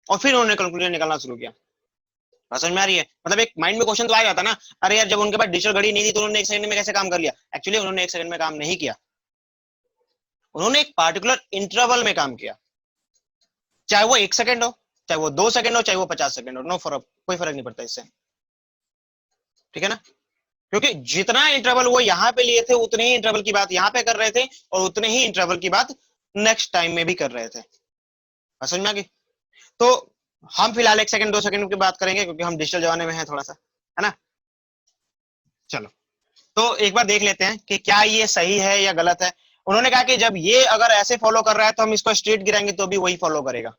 Speaker 1: और फिर उन्होंने कंक्लूजन निकालना शुरू किया। बात समझ में आ रही है, मतलब एक माइंड में क्वेश्चन तो आ जाता ना, अरे यार जब उनके पास डिजिटल घड़ी नहीं थी तो उन्होंने 1 सेकंड में कैसे काम कर लिया। एक्चुअली उन्होंने 1 सेकंड में काम नहीं किया, उन्होंने एक पार्टिकुलर इंटरवल में काम किया, चाहे वो 1 सेकंड हो, चाहे वो 2 सेकंड हो, चाहे वो 50 सेकंड हो, नो फर्क, कोई फर्क नहीं पड़ता इससे, ठीक है ना। क्योंकि जितना इंटरवल वो यहाँ पे लिए थे उतने ही इंटरवल की बात यहाँ पे कर रहे थे, और उतने ही इंटरवल की बात नेक्स्ट टाइम में भी कर रहे थे। समझ में आ गई। तो हम फिलहाल 1 सेकंड 2 सेकंड की बात करेंगे क्योंकि हम डिजिटल जमाने में है थोड़ा सा, है ना। चलो तो एक बार देख लेते हैं कि क्या ये सही है या गलत है। उन्होंने कहा कि जब ये अगर ऐसे फॉलो कर रहा है तो हम इसको स्ट्रेट गिराएंगे तो भी वही फॉलो करेगा।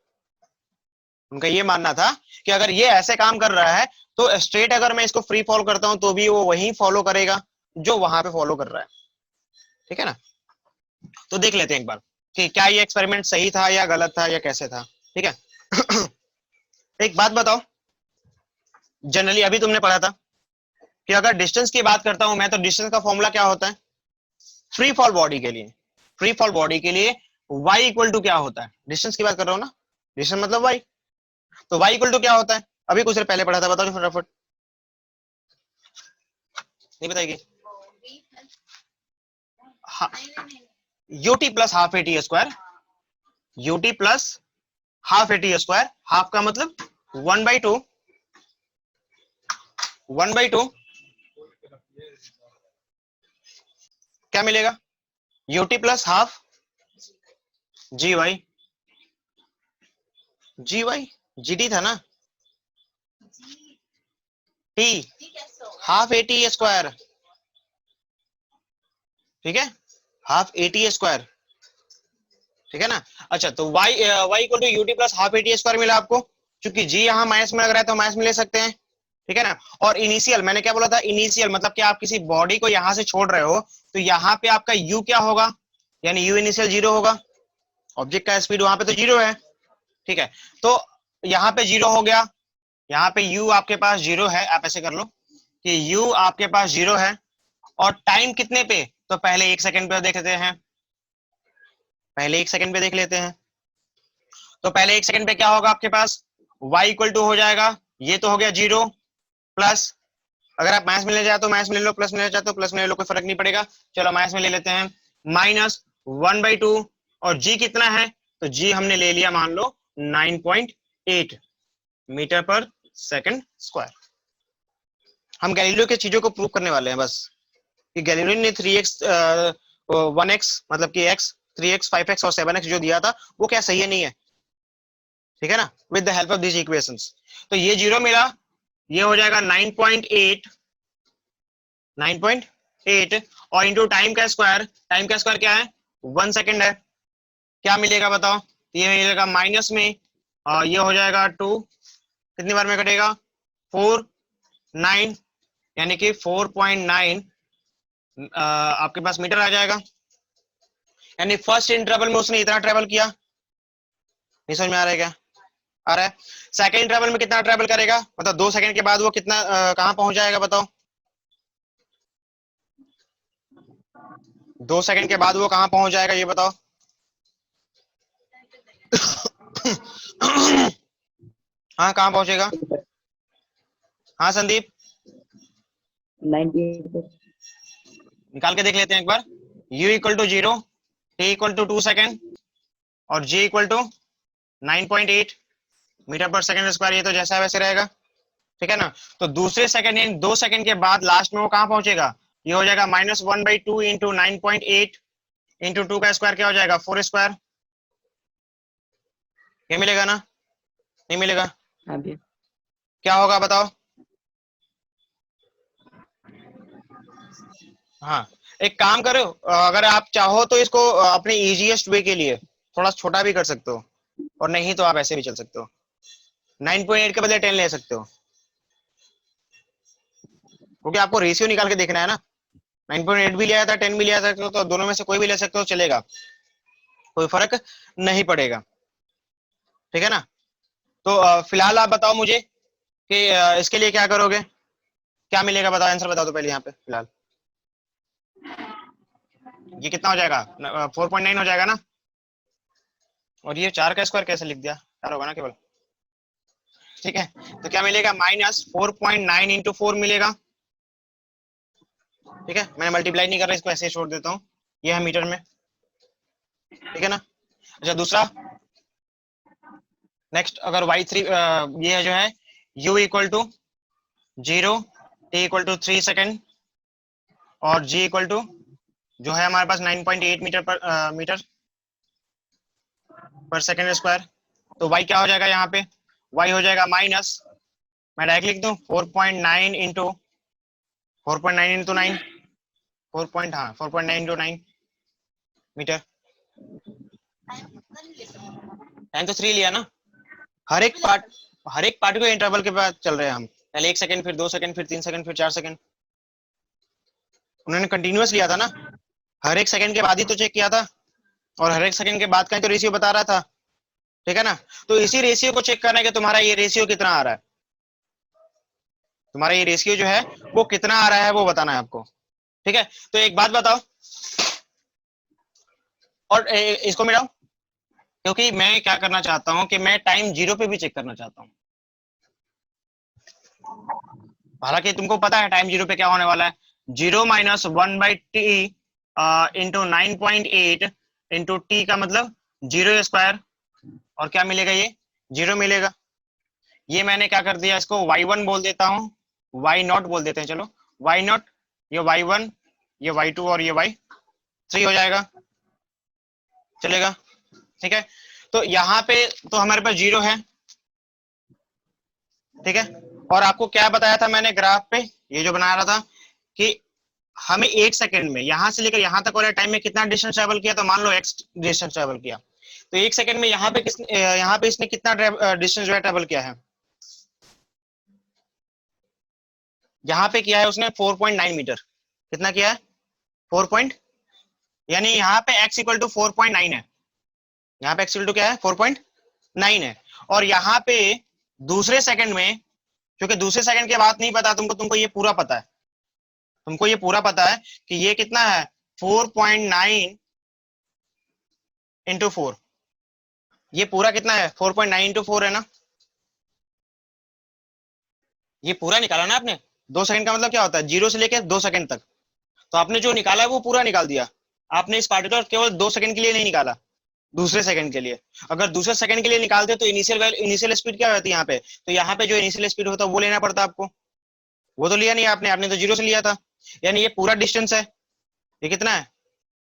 Speaker 1: उनका ये मानना था कि अगर ये ऐसे काम कर रहा है तो स्ट्रेट अगर मैं इसको फ्री फॉलो करता हूं तो भी वो वही फॉलो करेगा जो वहां पे फॉलो कर रहा है, ठीक है ना। तो देख लेते हैं एक बार कि क्या ये एक्सपेरिमेंट सही था या गलत था या कैसे था, ठीक है। एक बात बताओ, जनरली अभी तुमने पढ़ा था कि अगर डिस्टेंस की बात करता हूं मैं तो डिस्टेंस का फॉर्मूला क्या होता है फ्री फॉल बॉडी के लिए। फ्री फॉल बॉडी के लिए y इक्वल टू क्या होता है, डिस्टेंस की बात कर रहा हूं ना, डिस्टेंस मतलब y, तो y इक्वल टू क्या होता है, अभी कुछ देर पहले पढ़ा था, बताओ फटाफट, नहीं बताएगी। UT plus half a t square, ut plus half a t square, half का मतलब 1/2, 1/2 क्या मिलेगा, यूटी प्लस हाफ जी वाई, जी वाई जी टी था ना, T half a t square, ठीक है, हाफ ए टी स्क्वायर, ठीक है ना। अच्छा तो y equal to ut plus half a t square मिला आपको, क्योंकि जी यहाँ माइनस में लग रहा है तो माइनस में ले सकते हैं, ठीक है ना। और इनिशियल मैंने क्या बोला था, इनिशियल मतलब कि आप किसी बॉडी को यहां से छोड़ रहे हो तो यहाँ पे आपका u क्या होगा, यानी u इनिशियल 0 होगा, ऑब्जेक्ट का स्पीड वहां पे तो 0 है, ठीक है। तो यहाँ पे 0 हो गया, यहाँ पे u आपके पास 0 है, आप ऐसे कर लो कि u आपके पास 0 है, और टाइम कितने पे, तो पहले 1 सेकंड पे देख लेते हैं, पहले 1 सेकंड पे देख लेते हैं। तो पहले 1 सेकंड पे क्या होगा आपके पास, y इक्वल टू हो जाएगा, ये तो हो गया 0 प्लस, अगर आप माइनस में ले जाए तो माइनस में ले लो, प्लस में ले जाए तो प्लस में ले लो, कोई फर्क नहीं पड़ेगा, चलो माइनस में ले लेते हैं, -1/2, और g कितना है, तो g हमने ले लिया मान लो 9.8 मीटर पर सेकंड स्क्वायर। हम गैलीलियो की चीजों को प्रूव करने वाले हैं बस, कि गैलीलियो ने 3x 1x मतलब कि x 3x 5x और 7x जो दिया था वो क्या सही है नहीं है, ठीक है ना, with the help of this equations. तो ये 0 मिला, ये हो जाएगा 9.8, 9.8 और इंटू टाइम का स्क्वायर, टाइम का स्क्वायर क्या है 1 सेकंड है, क्या मिलेगा बताओ, ये मिलेगा माइनस में, और ये हो जाएगा 2, कितनी बार में कटेगा 4 9, यानी कि 4.9 आपके पास मीटर आ जाएगा, यानी फर्स्ट इंटरवल में उसने इतना ट्रेवल किया, नहीं समझ में आ रहा है क्या, आ रहा है। सेकंड इंटरवल में कितना ट्रेवल करेगा, मतलब 2 सेकंड के बाद वो कितना कहां पहुंच जाएगा बताओ, 2 सेकंड के बाद वो कहां पहुंच जाएगा ये बताओ। हाँ कहां पहुंचेगा, हाँ संदीप
Speaker 2: 98 पर।
Speaker 1: निकाल के देख लेते हैं एक बार, u इक्वल टू 0, t इक्वल टू 2 सेकेंड और g equal to 9.8 meter per second square, ये तो जैसा है वैसे रहेगा, ठीक है ना। तो दूसरे सेकंड यानी 2 सेकंड के बाद लास्ट में वो कहां पहुंचेगा, ये हो जाएगा -1/2 इंटू 9.8 इंटू 2 का स्क्वायर क्या हो जाएगा 4 स्क्वायर, ये मिलेगा ना, नहीं मिलेगा,
Speaker 2: हाँ भैया।
Speaker 1: क्या होगा बताओ। हाँ एक काम करो, अगर आप चाहो तो इसको अपने इजीएस्ट वे के लिए थोड़ा छोटा भी कर सकते हो, और नहीं तो आप ऐसे भी चल सकते हो, 9.8 के बदले 10 ले सकते हो, क्योंकि आपको रेशियो निकाल के देखना है ना, 9.8 भी लिया था 10 भी लिया सकते हो, तो दोनों में से कोई भी ले सकते हो चलेगा, कोई फर्क नहीं पड़ेगा, ठीक है ना। तो फिलहाल आप बताओ मुझे कि इसके लिए क्या करोगे, क्या मिलेगा बताओ, आंसर बता दो पहले यहाँ पे फिलहाल, ये कितना हो जाएगा 4.9 हो जाएगा ना, और ये 4 का स्क्वायर कैसे लिख दिया, 4 होगा ना केवल, ठीक है। तो क्या मिलेगा -4.9 इंटू 4 मिलेगा, ठीक है, मैंने मल्टीप्लाई नहीं कर रहा, इसको ऐसे ही छोड़ देता हूँ, ये है मीटर में, ठीक है ना। अच्छा दूसरा नेक्स्ट, अगर y3 ये जो है u इक्वल टू 0, t इक्वल टू 3 सेकेंड और g इक्वल टू जो है हमारे पास 9.8 मीटर पर सेकेंड स्क्वायर, तो y क्या हो जाएगा यहाँ पे, y हो जाएगा माइनस, मैं डायरेक्ट लिख दूं 4.9 इंटू 9 4.9 इंटू 9 मीटर। टाइम तो 3 लिया ना, हर एक पार्ट को इंटरवल के बाद चल रहे हैं हम, पहले 1 सेकंड, फिर 2 सेकंड, फिर 3 सेकंड, फिर 4 सेकंड, उन्होंने कंटिन्यूअस लिया था ना, हर एक सेकंड के बाद ही तो चेक किया था, और हर एक सेकंड के बाद का तो रेशियो बता रहा था, ठीक है ना। तो इसी रेशियो को चेक करना है कि तुम्हारा ये रेशियो कितना आ रहा है, तुम्हारा ये रेशियो जो है वो कितना आ रहा है वो बताना है आपको, ठीक है। तो एक बात बताओ, और इसको मिलाओ, क्योंकि मैं क्या करना चाहता हूं कि मैं टाइम 0 पे भी चेक करना चाहता हूं। हालांकि तुमको पता है टाइम 0 पे क्या होने वाला है, 0 minus 1/t into 9.8 into T का मतलब 0 स्क्वायर, और क्या मिलेगा, ये 0 मिलेगा। ये मैंने क्या कर दिया, इसको y1 बोल देता हूँ, y0 बोल देते हैं, चलो y0, ये y1, ये y2 और ये y3 हो जाएगा, चलेगा, ठीक है। तो यहाँ पे तो हमारे पास 0 है, ठीक है। और आपको क्या बताया था मैंने ग्राफ पे, ये जो बना रहा था कि हमें 1 सेकंड में यहां से लेकर यहां तक वाले टाइम में कितना डिस्टेंस ट्रेवल किया, तो मान लो x डिस्टेंस ट्रेवल किया, तो 1 सेकंड में यहाँ पे इसने कितना डिस्टेंस जो है ट्रेवल किया है, यहाँ पे किया है उसने 4.9 मीटर, कितना किया है 4 यानी यहाँ पे x इक्वल टू 4.9 है, यहाँ पे x इक्वल टू क्या है 4.9 है। और यहाँ पे दूसरे सेकंड में, क्योंकि दूसरे सेकंड के बाद नहीं पता तुमको, तुमको ये पूरा पता है, तुमको ये पूरा पता है कि ये कितना है 4.9 इंटू 4, ये पूरा कितना है 4.9 इंटू 4 है ना, ये पूरा निकाला ना आपने। 2 सेकंड का मतलब क्या होता है, 0 से लेकर 2 सेकंड तक, तो आपने जो निकाला है वो पूरा निकाल दिया। आपने इस पार्टिकुलर केवल 2 सेकंड के लिए नहीं निकाला, दूसरे सेकंड के लिए। अगर दूसरे सेकंड के लिए निकालते तो इनिशियल स्पीड क्या होती है यहाँ पे, तो यहाँ पे जो इनिशियल स्पीड होता है वो लेना पड़ता आपको, वो तो लिया नहीं आपने, आपने तो 0 से लिया था। यानी ये पूरा डिस्टेंस है, ये कितना है,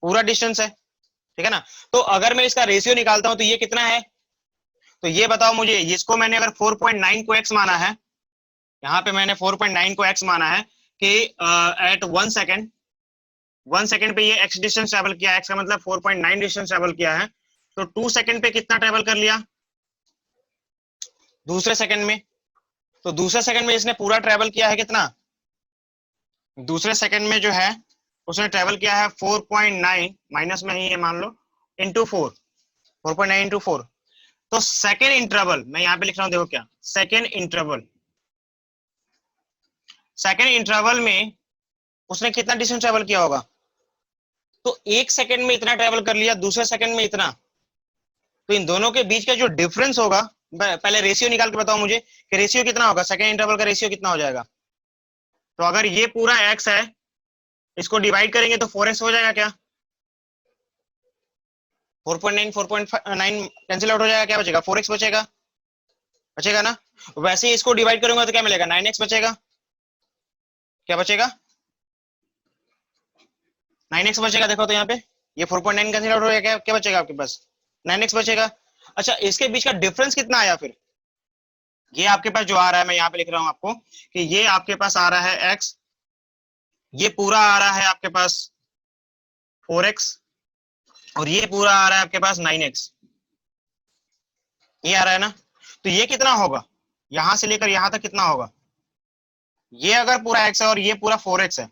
Speaker 1: पूरा डिस्टेंस है, ठीक है ना। तो अगर मैं इसका रेशियो निकालता हूं तो ये कितना है, तो ये बताओ मुझे, इसको मैंने अगर 4.9 को x माना है, यहाँ पे मैंने 4.9 को x माना है कि एट 1 सेकंड, 1 सेकंड पे ये x डिस्टेंस ट्रेवल किया, x का मतलब 4.9 डिस्टेंस ट्रेवल किया है, तो 2 सेकंड पे कितना ट्रेवल कर लिया दूसरे सेकंड में, तो दूसरे सेकंड में इसने पूरा ट्रेवल किया है कितना, दूसरे सेकंड में जो है उसने ट्रेवल किया है 4.9, माइनस में ही है मान लो, इंटू 4.9 इंटू 4। तो सेकेंड इंटरवल मैं यहाँ पे लिख रहा हूँ, देखो क्या सेकेंड इंटरवल, सेकेंड इंटरवल में उसने कितना डिस्टेंस ट्रेवल किया होगा, तो 1 सेकंड में इतना ट्रेवल कर लिया, दूसरे सेकंड में इतना, तो इन दोनों के बीच का जो डिफरेंस होगा, पहले रेशियो निकाल के बताओ मुझे कि रेशियो कितना होगा, सेकेंड इंटरवल का रेशियो कितना हो जाएगा। तो अगर ये पूरा x है, इसको डिवाइड करेंगे तो 4x हो जाएगा क्या, 4.9 4.9 कैंसिल आउट हो जाएगा, क्या बचेगा 4x बचेगा, बचेगा ना। वैसे ही इसको डिवाइड करूंगा तो क्या मिलेगा 9x बचेगा, क्या बचेगा 9x बचेगा, देखो तो यहाँ पे ये 4.9 कैंसिल आउट हो जाएगा, क्या बचेगा आपके पास 9x बचेगा। अच्छा इसके बीच का डिफरेंस कितना आया फिर, ये आपके पास जो आ रहा है मैं यहाँ पे लिख रहा हूँ आपको कि ये आपके पास आ रहा है x, ये पूरा आ रहा है आपके पास 4x, और ये पूरा आ रहा है आपके पास 9x, ये आ रहा है ना। तो ये कितना होगा, यहां से लेकर यहां तक कितना होगा, ये अगर पूरा x है और ये पूरा 4x है,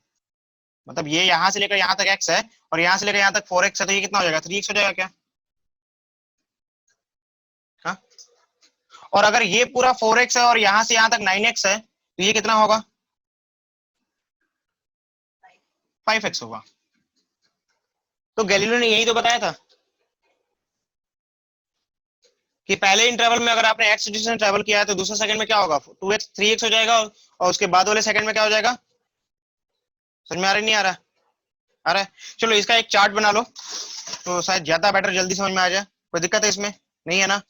Speaker 1: मतलब ये यहां से लेकर यहां तक x है और यहां से लेकर यहां तक 4x है, तो ये कितना हो जाएगा 3x हो जाएगा क्या, हाँ। और अगर ये पूरा 4x है और यहां से यहां तक 9x है, तो ये कितना होगा 5x होगा। तो गैलीलियो ने यही तो बताया था कि पहले इंटरवल में अगर आपने x डिस्टेंस ट्रेवल किया है तो दूसरे सेकंड में क्या होगा 2x 3x हो जाएगा, और उसके बाद वाले सेकंड में क्या हो जाएगा, समझ में आ रहा है नहीं आ रहा, आ रहा है। चलो इसका एक चार्ट बना लो तो शायद ज्यादा बेटर जल्दी समझ में आ जाए, कोई दिक्कत है इसमें, नहीं है ना।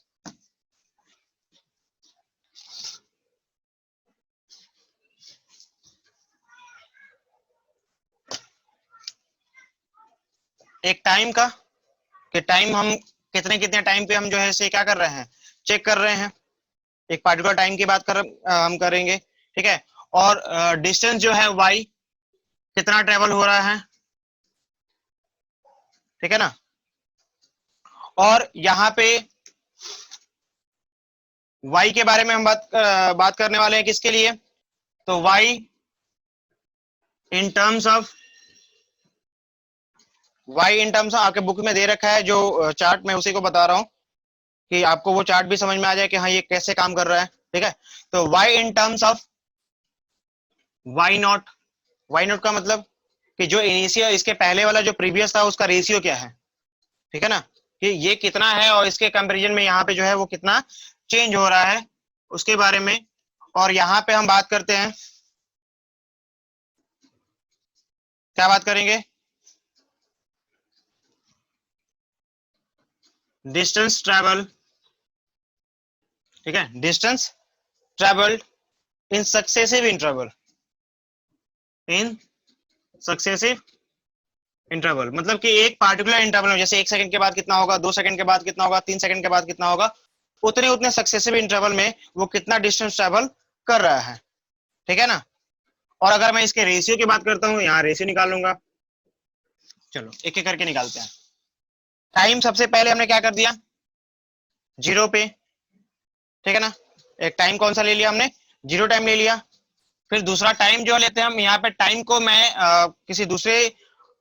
Speaker 1: एक टाइम का, कि टाइम हम कितने कितने टाइम पे हम जो है से क्या कर रहे हैं चेक कर रहे हैं, एक पार्टिकुलर टाइम की बात हम करेंगे, ठीक है। और डिस्टेंस जो है y कितना ट्रेवल हो रहा है, ठीक है ना। और यहाँ पे y के बारे में हम बात करने वाले हैं, किसके लिए, तो y इन टर्म्स ऑफ, आपके बुक में दे रखा है जो चार्ट, मैं उसी को बता रहा हूं कि आपको वो चार्ट भी समझ में आ जाए कि हाँ ये कैसे काम कर रहा है, ठीक है। तो y in terms of y not का मतलब कि जो इनिशियल, इसके पहले वाला जो प्रीवियस था उसका रेशियो क्या है, ठीक है ना, कि ये कितना है और इसके कंपैरिजन में यहाँ पे जो है वो कितना चेंज हो रहा है उसके बारे में। और यहाँ पे हम बात करते हैं, क्या बात करेंगे, डिस्टेंस ट्रेवल, ठीक है, distance travelled in successive interval, in successive interval, मतलब कि एक पार्टिकुलर इंटरवल में, जैसे 1 सेकंड के बाद कितना होगा, 2 सेकंड के बाद कितना होगा, 3 सेकंड के बाद कितना होगा, उतने उतने सक्सेसिव इंटरवल में वो कितना डिस्टेंस ट्रेवल कर रहा है, ठीक है ना। और अगर मैं इसके रेशियो की बात करता हूं, यहाँ रेशियो निकालूंगा, चलो एक एक करके निकालते हैं। टाइम सबसे पहले हमने क्या कर दिया, 0 पे, ठीक है ना। एक टाइम कौन सा ले लिया हमने, 0 टाइम ले लिया। फिर दूसरा टाइम जो लेते हैं हम, यहाँ पे टाइम को मैं किसी दूसरे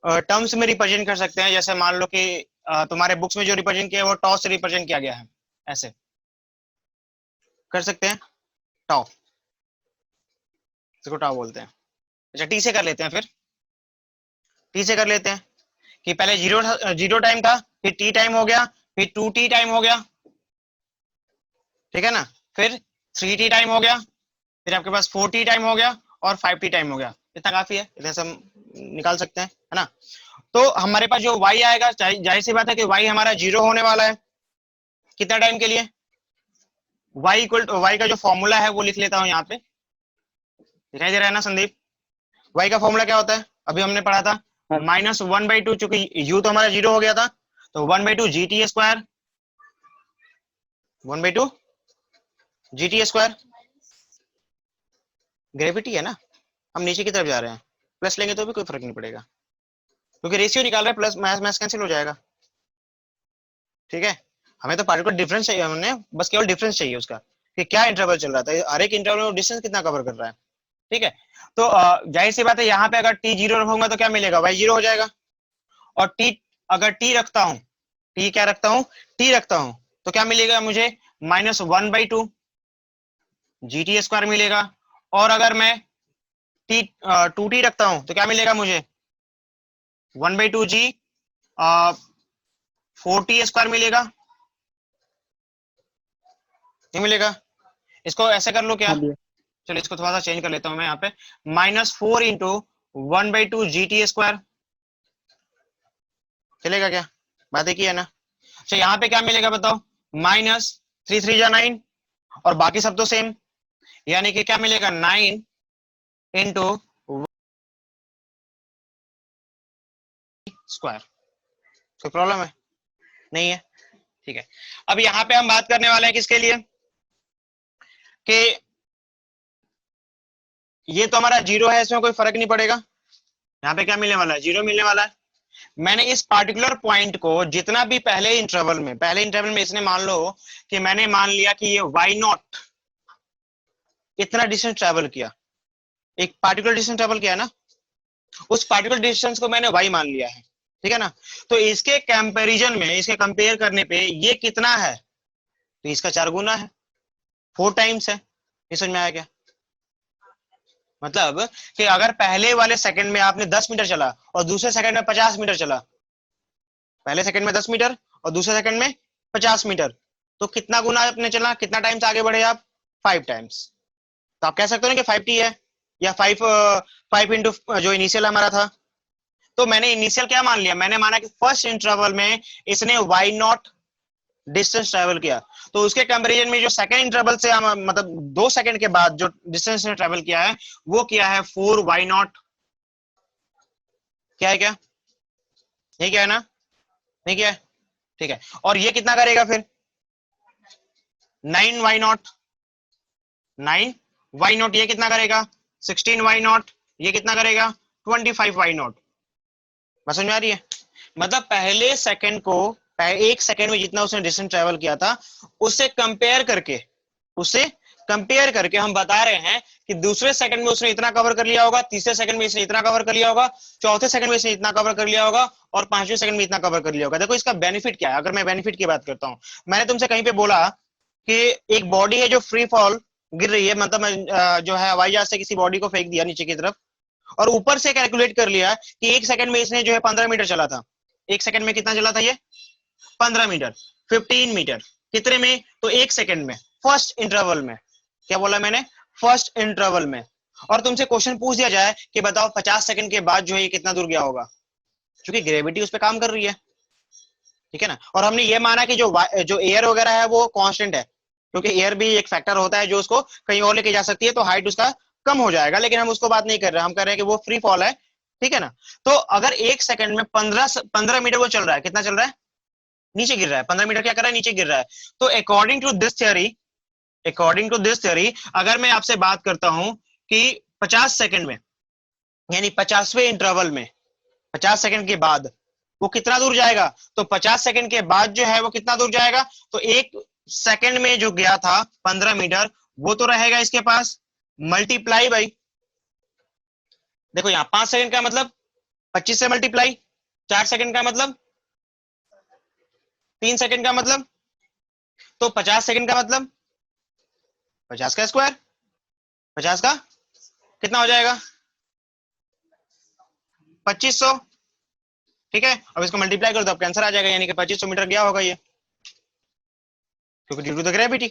Speaker 1: टर्म्स में रिप्रेजेंट कर सकते हैं, जैसे मान लो कि तुम्हारे बुक्स में जो रिप्रेजेंट किया है वो टॉ से रिप्रेजेंट किया गया है, ऐसे कर सकते हैं, टॉ, इसको टॉ बोलते हैं। अच्छा टी से कर लेते हैं, फिर टी से कर लेते हैं कि पहले जीरो टाइम था, फिर टी टाइम हो गया, फिर 2t टाइम हो गया, ठीक है ना, फिर 3t टाइम हो गया, फिर आपके पास 4t टाइम हो गया और 5t टाइम हो गया। इतना काफी है, इधर से हम निकाल सकते हैं, है ना। तो हमारे पास जो y आएगा, जाहिर सी बात है कि y हमारा 0 होने वाला है, कितना टाइम के लिए, y का जो फॉर्मूला है वो लिख लेता हूं यहाँ पे, दिखाई दे रहा है ना संदीप। y का फॉर्मूला क्या होता है, अभी हमने पढ़ा था,
Speaker 2: हाँ
Speaker 1: -1/2, चूंकि u तो हमारा 0 हो गया था, तो 1/2 GT², 1/2 GT², ग्रेविटी है ना, हम नीचे की तरफ जा रहे हैं, प्लस लेंगे तो भी कोई फर्क नहीं पड़ेगा, क्योंकि रेशियो निकाल रहे हैं, प्लस मैथ कैंसिल हो जाएगा, ठीक है। हमें तो पार्टिकुलर डिफरेंस चाहिए, हमने बस केवल डिफरेंस चाहिए उसका, कि क्या इंटरवल चल रहा था, हर एक इंटरवल में डिस्टेंस कितना कवर कर रहा है, ठीक है। तो जाहिर सी बात है, यहाँ पे अगर टी 0 रखूंगा तो क्या मिलेगा, y 0 हो जाएगा। और टी, अगर टी रखता हूँ, टी क्या रखता हूँ, टी रखता हूँ, तो क्या मिलेगा मुझे, -1/2 GT² मिलेगा। और अगर मैं टी 2t रखता हूँ तो क्या मिलेगा मुझे, 1/2 G 4t² मिलेगा, नहीं मिलेगा। इसको ऐसे कर लो क्या,
Speaker 2: हाँ भैया।
Speaker 1: चलो इसको थोड़ा सा चेंज कर लेता हूं मैं यहाँ पे, -4 इंटू 1/2 GT², चलेगा क्या, बात एक ही है ना। अच्छा यहाँ पे क्या मिलेगा बताओ, -3 3 जा 9, और बाकी सब तो सेम, यानी कि क्या मिलेगा, 9 इंटू स्क्वायर। कोई प्रॉब्लम है, नहीं है, ठीक है। अब यहाँ पे हम बात करने वाले हैं किसके लिए, कि ये तो हमारा 0 है, इसमें कोई फर्क नहीं पड़ेगा, यहाँ पे क्या मिलने वाला है, 0 मिलने वाला है। मैंने इस पार्टिकुलर पॉइंट को जितना भी पहले इंटरवल में इसने मान लो कि मैंने मान लिया कि ये y0 इतना डिस्टेंस ट्रेवल किया, एक पार्टिकुलर डिस्टेंस ट्रेवल किया है ना, उस पार्टिकुलर डिस्टेंस को मैंने y मान लिया है, ठीक है ना। तो इसके कंपैरिजन में, इसके कंपेयर करने पे ये कितना है, तो इसका 4 गुना है, 4 टाइम्स है। ये समझ में आया क्या, मतलब कि अगर पहले वाले सेकंड में आपने 10 मीटर चला और दूसरे सेकंड में 50 मीटर चला, पहले सेकंड में 10 मीटर और दूसरे सेकंड में 50 मीटर, तो कितना गुना आपने चला, कितना टाइम्स आगे बढ़े आप, 5 टाइम्स। तो आप कह सकते हो ना कि 5t है, या 5 इंटू जो इनिशियल हमारा था। तो मैंने इनिशियल क्या मान लिया, मैंने माना कि फर्स्ट इंटरवल में इसने y0 डिस्टेंस ट्रेवल किया, तो उसके कंपैरिजन में जो सेकंड इंटरवल से हम, मतलब 2 सेकंड के बाद जो डिस्टेंस ने ट्रेवल किया है वो किया है 4y0, क्या है क्या, नहीं क्या है ना, नहीं क्या है, ठीक है। और ये कितना करेगा फिर, 9y0, 9y0 ये कितना करेगा 16y0, ये कितना करेगा 25y0। बस समझ में आ रही है? मतलब पहले सेकंड को, एक सेकंड में जितना उसने डिस्टेंस ट्रेवल किया था उससे कंपेयर करके हम बता रहे हैं कि दूसरे सेकंड में उसने इतना कवर कर लिया होगा, तीसरे सेकंड में इसने इतना कवर कर लिया होगा, चौथे सेकंड में इसने इतना कवर कर लिया होगा और पांचवें सेकंड में इतना कवर कर लिया होगा। देखो इसका बेनिफिट क्या है। अगर मैं बेनिफिट की बात करता हूं, मैंने तुमसे कहीं पे बोला कि एक बॉडी है जो फ्री फॉल गिर रही है, मतलब जो है हवाई जहाज से किसी बॉडी को फेंक दिया नीचे की तरफ और ऊपर से कैलकुलेट कर लिया कि एक सेकंड में इसने जो है 15 मीटर चला था। एक सेकंड में कितना चला था ये 15 मीटर, 15 मीटर कितने में, तो एक सेकंड में, फर्स्ट इंटरवल में। क्या बोला मैंने, फर्स्ट इंटरवल में। और तुमसे क्वेश्चन पूछ दिया जाए कि बताओ 50 सेकंड के बाद जो है ये कितना दूर गया होगा, क्योंकि ग्रेविटी उस पर काम कर रही है, ठीक है ना। और हमने ये माना कि जो एयर वगैरह है वो कांस्टेंट है, क्योंकि एयर भी एक फैक्टर होता है जो उसको कहीं और लेके जा सकती है, तो हाइट उसका कम हो जाएगा, लेकिन हम उसको बात नहीं कर रहे, हम कर रहे हैं कि वो फ्री फॉल है, ठीक है ना। तो अगर एक सेकंड में 15 मीटर वो चल रहा है, कितना चल रहा है, नीचे गिर रहा है, 15 मीटर क्या कर रहा है, नीचे गिर रहा है। तो अकॉर्डिंग टू दिस थ्योरी अगर मैं आपसे बात करता हूं कि 50 सेकंड में, यानी 50वें इंटरवल में 50 सेकंड के बाद वो कितना दूर जाएगा, तो 50 सेकंड के बाद जो है वो कितना दूर जाएगा, तो एक सेकंड में जो गया था 15 मीटर वो तो रहेगा इसके पास, मल्टीप्लाई बाई, देखो यहां 5 सेकंड का मतलब 25 से मल्टीप्लाई, 4 सेकंड का मतलब 3 सेकंड का मतलब, तो 50 सेकंड का मतलब 50 का स्क्वायर, 50 का कितना हो जाएगा 2500, ठीक है। अब इसको मल्टीप्लाई कर दो, अब कैंसर आ जाएगा, यानी कि 2500 मीटर गया होगा ये, क्योंकि ड्यू टू द ग्रेविटी।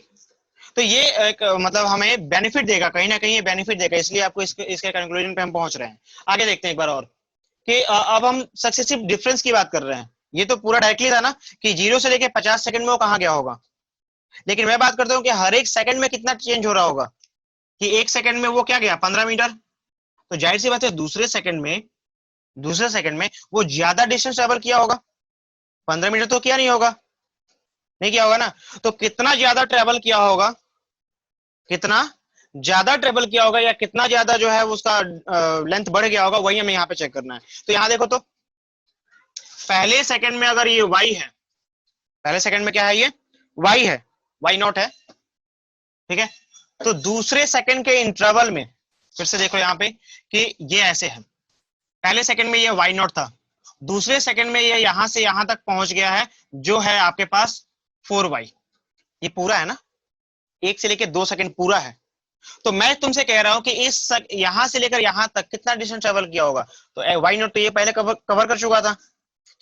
Speaker 1: तो ये एक मतलब हमें बेनिफिट देगा, कहीं ना कहीं ये बेनिफिट देगा, इसलिए आपको इसके कंक्लूजन पे हम पहुंच रहे हैं। आगे देखते हैं एक बार और कि अब हम सक्सेसिव डिफरेंस की बात कर रहे हैं। ये तो पूरा डायरेक्टली था ना कि 0 से लेके 50 सेकंड में वो कहां गया होगा, लेकिन मैं बात करता हूं कि हर एक सेकंड में कितना चेंज हो रहा होगा, कि एक सेकंड में वो क्या गया 15 मीटर, तो जाहिर सी बात है दूसरे सेकंड में वो ज्यादा डिस्टेंस ट्रेवल किया होगा, 15 मीटर तो किया नहीं होगा, नहीं किया होगा ना। तो कितना ज्यादा ट्रेवल किया होगा, कितना ज्यादा ट्रेवल किया होगा, या कितना ज्यादा जो है उसका लेंथ बढ़ गया होगा, वही हमें यहाँ पे चेक करना है। तो यहाँ देखो, तो पहले सेकंड में अगर ये y है, पहले सेकंड में क्या है, ये y है, y0 है, ठीक है। तो दूसरे सेकंड के इंटरवल में फिर से देखो यहाँ पे कि ये ऐसे है, पहले सेकंड में ये y0 था, दूसरे सेकंड में ये यहां से यहां तक पहुंच गया है, जो है आपके पास 4y, ये पूरा है ना, 1 से लेकर 2 सेकंड पूरा है। तो मैं तुमसे कह रहा हूं कि यहां से लेकर यहां तक कितना डिस्टेंस ट्रेवल किया होगा, तो y0 तो ये पहले कवर कर चुका था,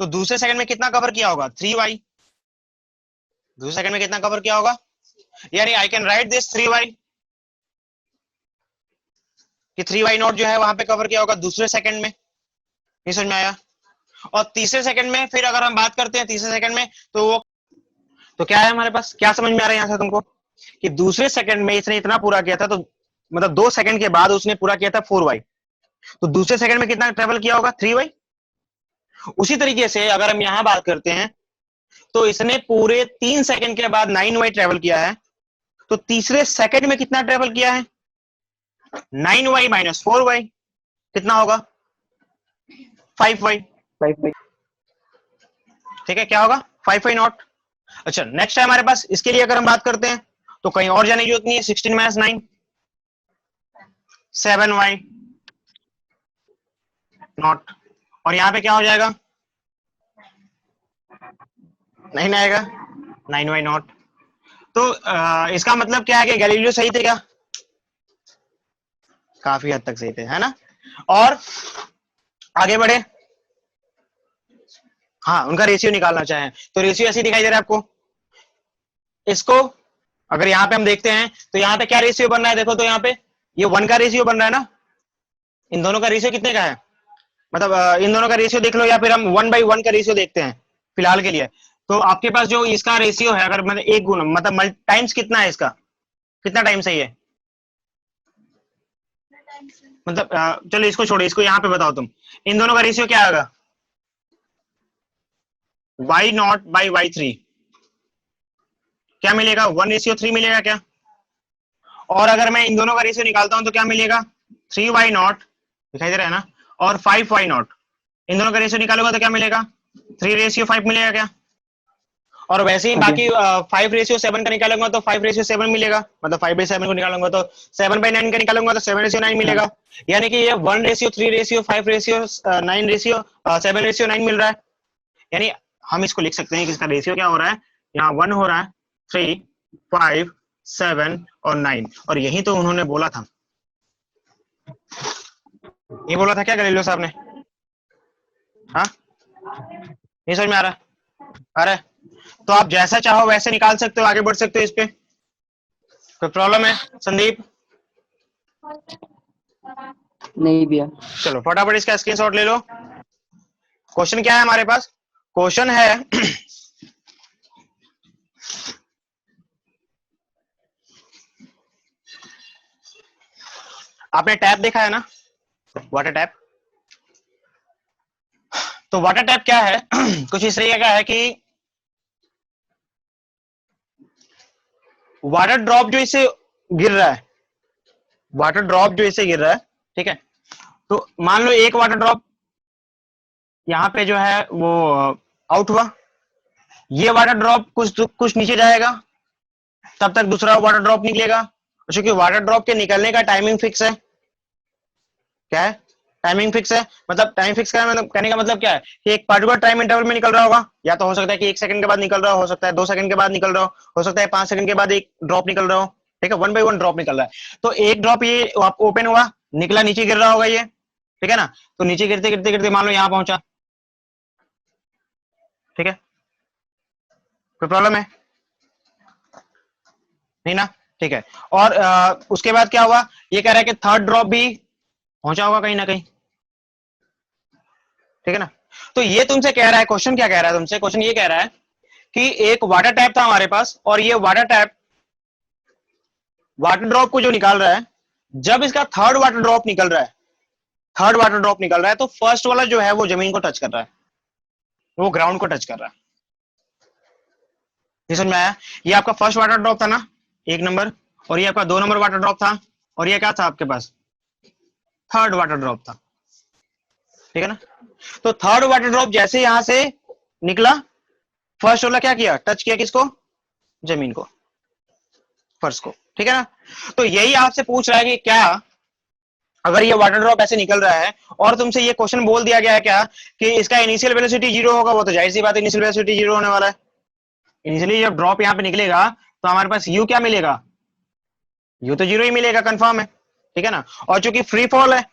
Speaker 1: तो दूसरे सेकंड में कितना कवर किया होगा 3y, दूसरे सेकंड में कितना कवर किया होगा, यानी I can write this 3y, कि 3y0 जो है वहां पे कवर किया होगा दूसरे सेकंड में, नहीं समझ में आया। और तीसरे सेकंड में फिर अगर हम बात करते हैं तीसरे सेकंड में, तो वो तो क्या है हमारे पास, क्या समझ में आ रहा है यहां से तुमको, कि दूसरे सेकंड में इसने इतना पूरा किया था, तो मतलब 2 सेकंड के बाद उसने पूरा किया था 4y, तो दूसरे सेकंड में कितना ट्रेवल किया होगा 3y। उसी तरीके से अगर हम यहां बात करते हैं, तो इसने पूरे 3 सेकंड के बाद 9y ट्रेवल किया है, तो तीसरे सेकंड में कितना ट्रेवल किया है 9y माइनस 4y, कितना होगा 5y,
Speaker 2: 5
Speaker 1: ठीक है, क्या होगा 5y0। अच्छा नेक्स्ट है हमारे पास, इसके लिए अगर हम बात करते हैं तो कहीं और जाने की जरूरत नहीं है, 16 माइनस 9 7y नॉट, और यहां पे क्या हो जाएगा 9 आएगा 9y0। तो इसका मतलब क्या है कि गैलीलियो सही थे क्या, काफी हद तक सही थे, है ना। और आगे बढ़े, हाँ उनका रेशियो निकालना चाहें तो रेशियो ऐसे दिखाई दे रहा है आपको, इसको अगर यहाँ पे हम देखते हैं तो यहाँ पे क्या रेशियो बन रहा है, देखो तो यहाँ पे ये 1 का रेशियो बन रहा है ना, इन दोनों का रेशियो कितने का है, मतलब इन दोनों का रेशियो देख लो, या फिर हम 1/1 का रेशियो देखते हैं फिलहाल के लिए। तो आपके पास जो इसका रेशियो है, अगर मतलब एक गुना मतलब टाइम्स कितना है इसका, कितना टाइम सही है, मतलब चलो इसको छोड़ो, इसको यहाँ पे बताओ तुम, इन दोनों का रेशियो क्या आएगा y0 by y3, क्या मिलेगा 1:3 मिलेगा क्या। और अगर मैं इन दोनों का रेशियो निकालता हूं तो क्या मिलेगा 3y0 दिखाई दे रहा है ना, और 5y0, इन दोनों का रेशियो निकालूंगा तो क्या मिलेगा 3:5 मिलेगा क्या। और वैसे ही
Speaker 2: हाँ
Speaker 1: बाकी
Speaker 2: भैया
Speaker 1: 5:7 का निकालूंगा तो 5:7 मिलेगा, मतलब 5/7 को निकालूंगा तो 7/9 का निकालूंगा तो 7:9
Speaker 2: हाँ
Speaker 1: मिलेगा। यानी कि ये 1:3:5:7:9 मिल रहा है। यानी हम इसको लिख सकते हैं कि इसका रेशियो क्या हो रहा है, यहाँ 1 हो रहा है, 3, 5, 7 और 9, और यही तो उन्होंने बोला था, ये बोला था क्या गैलीलियो साहब ने। हाँ, नहीं समझ में आ रहा, आ रहा है? तो आप जैसा चाहो वैसे निकाल सकते हो, आगे बढ़ सकते हो इस पे, कोई प्रॉब्लम है संदीप।
Speaker 2: नहीं भैया।
Speaker 1: चलो फटाफट इसका स्क्रीनशॉट ले लो। क्वेश्चन क्या है हमारे पास, क्वेश्चन है आपने टैप देखा है ना, वाटर टैप। तो वाटर टैप क्या है कुछ इस तरीके का है कि वाटर ड्रॉप जो इसे गिर रहा है, वाटर ड्रॉप जो इसे गिर रहा है, ठीक है, तो मान लो एक वाटर ड्रॉप यहाँ पे जो है वो आउट हुआ, ये वाटर ड्रॉप कुछ नीचे जाएगा, तब तक दूसरा वाटर ड्रॉप निकलेगा। क्योंकि वाटर ड्रॉप के निकलने का टाइमिंग फिक्स है, क्या है, टाइमिंग फिक्स है, मतलब टाइम फिक्स का मतलब कहने का मतलब क्या है कि एक पर्टिकुलर टाइम इंटरवल में निकल रहा होगा, या तो हो सकता है कि 1 सेकंड के बाद निकल रहा हो सकता है 2 सेकंड के बाद निकल रहा हो सकता है 5 सेकंड के बाद एक ड्रॉप निकल रहा हो, ठीक है, 1/1 ड्रॉप निकल रहा है। तो एक ड्रॉप ये ओपन हुआ, निकला, नीचे गिर रहा होगा ये, ठीक है ना, तो नीचे गिरते गिरते गिरते मान लो यहाँ पहुंचा, ठीक है, कोई प्रॉब्लम है नहीं ना, ठीक है। और उसके बाद क्या हुआ, ये कह रहा है कि थर्ड ड्रॉप भी पहुंचा होगा कहीं ना कहीं, ठीक है ना। तो ये तुमसे कह रहा है, क्वेश्चन क्या कह रहा है तुमसे, क्वेश्चन ये कह रहा है कि एक वाटर टैप था हमारे पास, और ये वाटर टैप वाटर ड्रॉप को जो निकाल रहा है, जब इसका थर्ड वाटर ड्रॉप निकल रहा है, थर्ड वाटर ड्रॉप निकल रहा है, तो फर्स्ट वाला जो है वो जमीन को टच कर रहा है, वो ग्राउंड को टच कर रहा है। ये समझ में आया, ये आपका फर्स्ट वाटर ड्रॉप था ना, 1 नंबर, और ये आपका 2 नंबर वाटर ड्रॉप था, और ये क्या था आपके पास, थर्ड वाटर ड्रॉप था, ठीक है ना। तो थर्ड वाटर ड्रॉप जैसे यहां से निकला, फर्स्ट वाला क्या किया, टच किया किसको, जमीन को, फर्श को, ठीक है ना। तो यही आपसे पूछ रहा है कि क्या अगर ये वाटर ड्रॉप ऐसे निकल रहा है और तुमसे ये क्वेश्चन बोल दिया गया है क्या कि इसका इनिशियल वेलोसिटी 0 होगा, वो तो जाहिर सी बात है इनिशियल वेलोसिटी 0 होने वाला है। इनिशियली जब ड्रॉप यहाँ पे निकलेगा तो हमारे पास यू क्या मिलेगा, यू तो 0 ही मिलेगा, कंफर्म है, ठीक है ना। और चूंकि फ्री फॉल है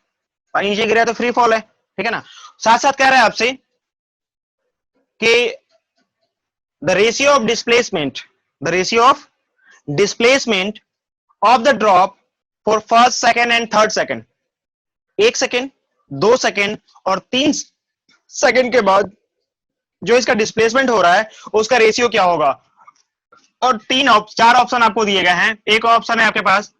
Speaker 1: और नीचे गिरा तो फ्री फॉल है, ठीक है ना। साथ साथ कह रहा है आपसे कि the ratio of displacement, the ratio of displacement of the drop for first second and third second, 1 second, 2 second और 3 सेकेंड के बाद जो इसका डिस्प्लेसमेंट हो रहा है उसका रेशियो क्या होगा। और 4 ऑप्शन आपको दिए गए हैं। एक ऑप्शन है आपके पास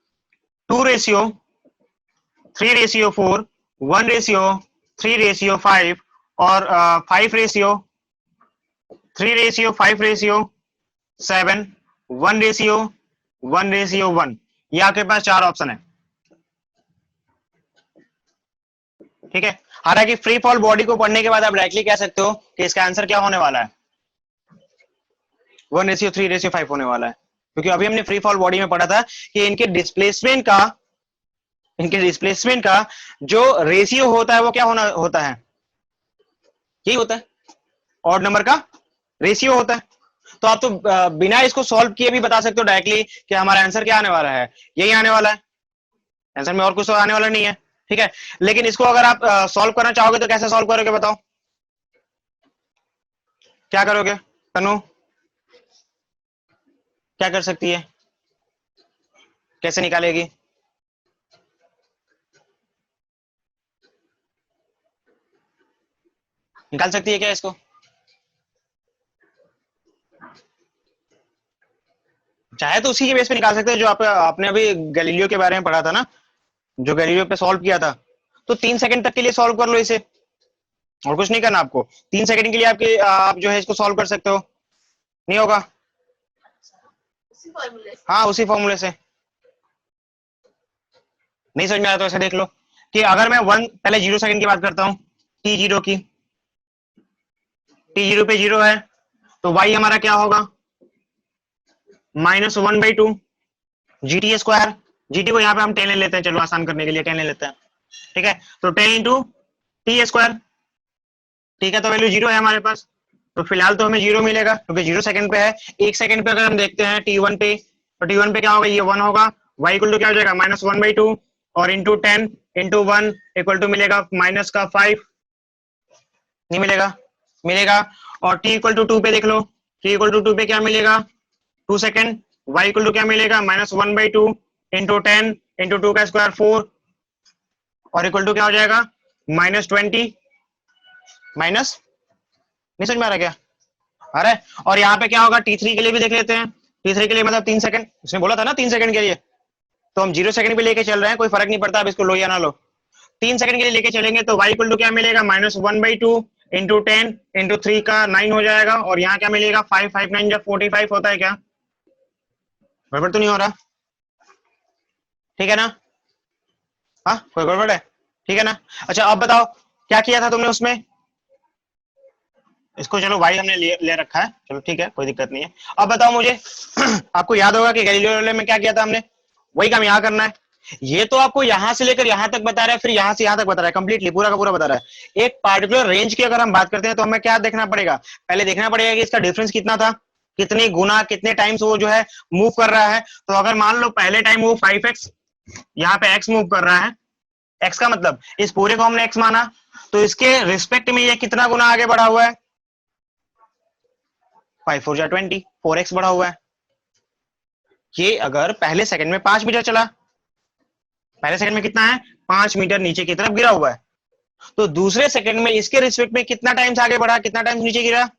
Speaker 1: 2:3:4, 1:3:5 और 5:3:5:7, 1:1:1, ये आपके पास 4 ऑप्शन है, ठीक है। हालांकि फ्री फॉल बॉडी को पढ़ने के बाद आप डायरेक्टली कह सकते हो कि इसका आंसर क्या होने वाला है, 1:3:5 होने वाला है, क्योंकि अभी हमने फ्री फॉल बॉडी में पढ़ा था कि इनके डिस्प्लेसमेंट का जो रेशियो होता है वो क्या होता है, यही होता है, ऑड नंबर का रेशियो होता है। तो आप तो बिना इसको सॉल्व किए भी बता सकते हो डायरेक्टली कि हमारा आंसर क्या आने वाला है, यही आने वाला है, आंसर में और कुछ तो आने वाला नहीं है, ठीक है। लेकिन इसको अगर आप सॉल्व करना चाहोगे तो कैसे सॉल्व करोगे बताओ, क्या करोगे तनु, क्या कर सकती है, कैसे निकालेगी, निकाल सकती है क्या इसको, चाहे तो उसी के बेस पे निकाल सकते हो जो आपने अभी गैलीलियो के बारे में पढ़ा था ना, जो गैलीलियो पे सॉल्व किया था। तो 3 सेकंड तक के लिए सॉल्व कर लो इसे, और कुछ नहीं करना आपको, 3 सेकंड के लिए आप जो है इसको सॉल्व कर सकते हो, नहीं होगा, हाँ उसी फॉर्मूले से। नहीं समझ में आया तो ऐसे देख लो कि अगर मैं 1 पहले 0 सेकंड की बात करता हूँ, t0 की, t0 पे 0 है तो y हमारा क्या होगा, -1/2 GT स्क्वायर। GT को यहाँ पे हम 10 ले लेते हैं, चलो आसान करने के लिए 10 ले लेते हैं, ठीक है। तो 10 इंटू टी स्क्वायर, ठीक है। तो वैल्यू 0 है हमारे पास, तो फिलहाल तो हमें 0 मिलेगा क्योंकि 0 सेकंड पे है। 1 सेकंड पे अगर हम देखते हैं t1 पे, तो t1 पे क्या होगा, ये 1 होगा। y इक्वल टू क्या हो जाएगा, -1/2 और इंटू 10 इंटू 1 इक्वल टू मिलेगा -5, नहीं मिलेगा, मिलेगा। और t इक्वल टू 2 पे देख लो, t इक्वल टू 2 पे क्या मिलेगा, 2 सेकंड। y इक्वल टू क्या मिलेगा, -1/2 इंटू 10 इंटू 2 का स्क्वायर 4 और इक्वल टू क्या हो जाएगा, -20 माइनस, नहीं समझ में आ रहा क्या, अरे। और यहाँ पे क्या होगा, t3 के लिए भी देख लेते हैं। t3 के लिए मतलब 3 सेकंड, उसने बोला था ना 3 सेकंड के लिए, तो हम 0 सेकंड पे लेके चल रहे हैं, कोई फर्क नहीं पड़ता, अब इसको लो या ना लो। 3 सेकंड के लिए लेके चलेंगे तो y इक्वल टू क्या मिलेगा, -1/2 इंटू 10 इंटू 3 का 9 हो जाएगा। और यहाँ क्या मिलेगा, 5 5 9 जब 45 होता है, क्या गड़बड़ तो नहीं हो रहा, ठीक है ना, हाँ कोई गड़बड़ है, ठीक है ना। अच्छा अब बताओ क्या किया था तुमने उसमें, इसको चलो भाई हमने ले रखा है, चलो ठीक है कोई दिक्कत नहीं है। अब बताओ मुझे आपको याद होगा कि गैलीलियो में क्या किया था हमने, वही काम यहाँ करना है। ये तो आपको यहां से लेकर यहां तक बता रहा है, फिर यहां से यहां तक बता रहा है, कंप्लीटली पूरा का पूरा बता रहा है। एक पार्टिकुलर रेंज की अगर हम बात करते हैं तो हमें क्या देखना पड़ेगा, पहले देखना पड़ेगा कि इसका डिफरेंस कितना था, कितनी गुना कितने टाइम्स वो जो है मूव कर रहा है। तो अगर मान लो पहले टाइम वो 5x, यहाँ पे x मूव कर रहा है, x का मतलब इस पूरे को हमने x माना, तो इसके रिस्पेक्ट में ये कितना गुना आगे बढ़ा हुआ है, 5 4 20, 4x बढ़ा हुआ है। ये अगर पहले सेकंड में 5 मीटर चला, पहले सेकंड में कितना है, 5 मीटर नीचे की तरफ गिरा हुआ है, तो दूसरे सेकंड में इसके रिस्पेक्ट में कितना टाइम्स आगे बढ़ा, कितना टाइम्स नीचे गिरा,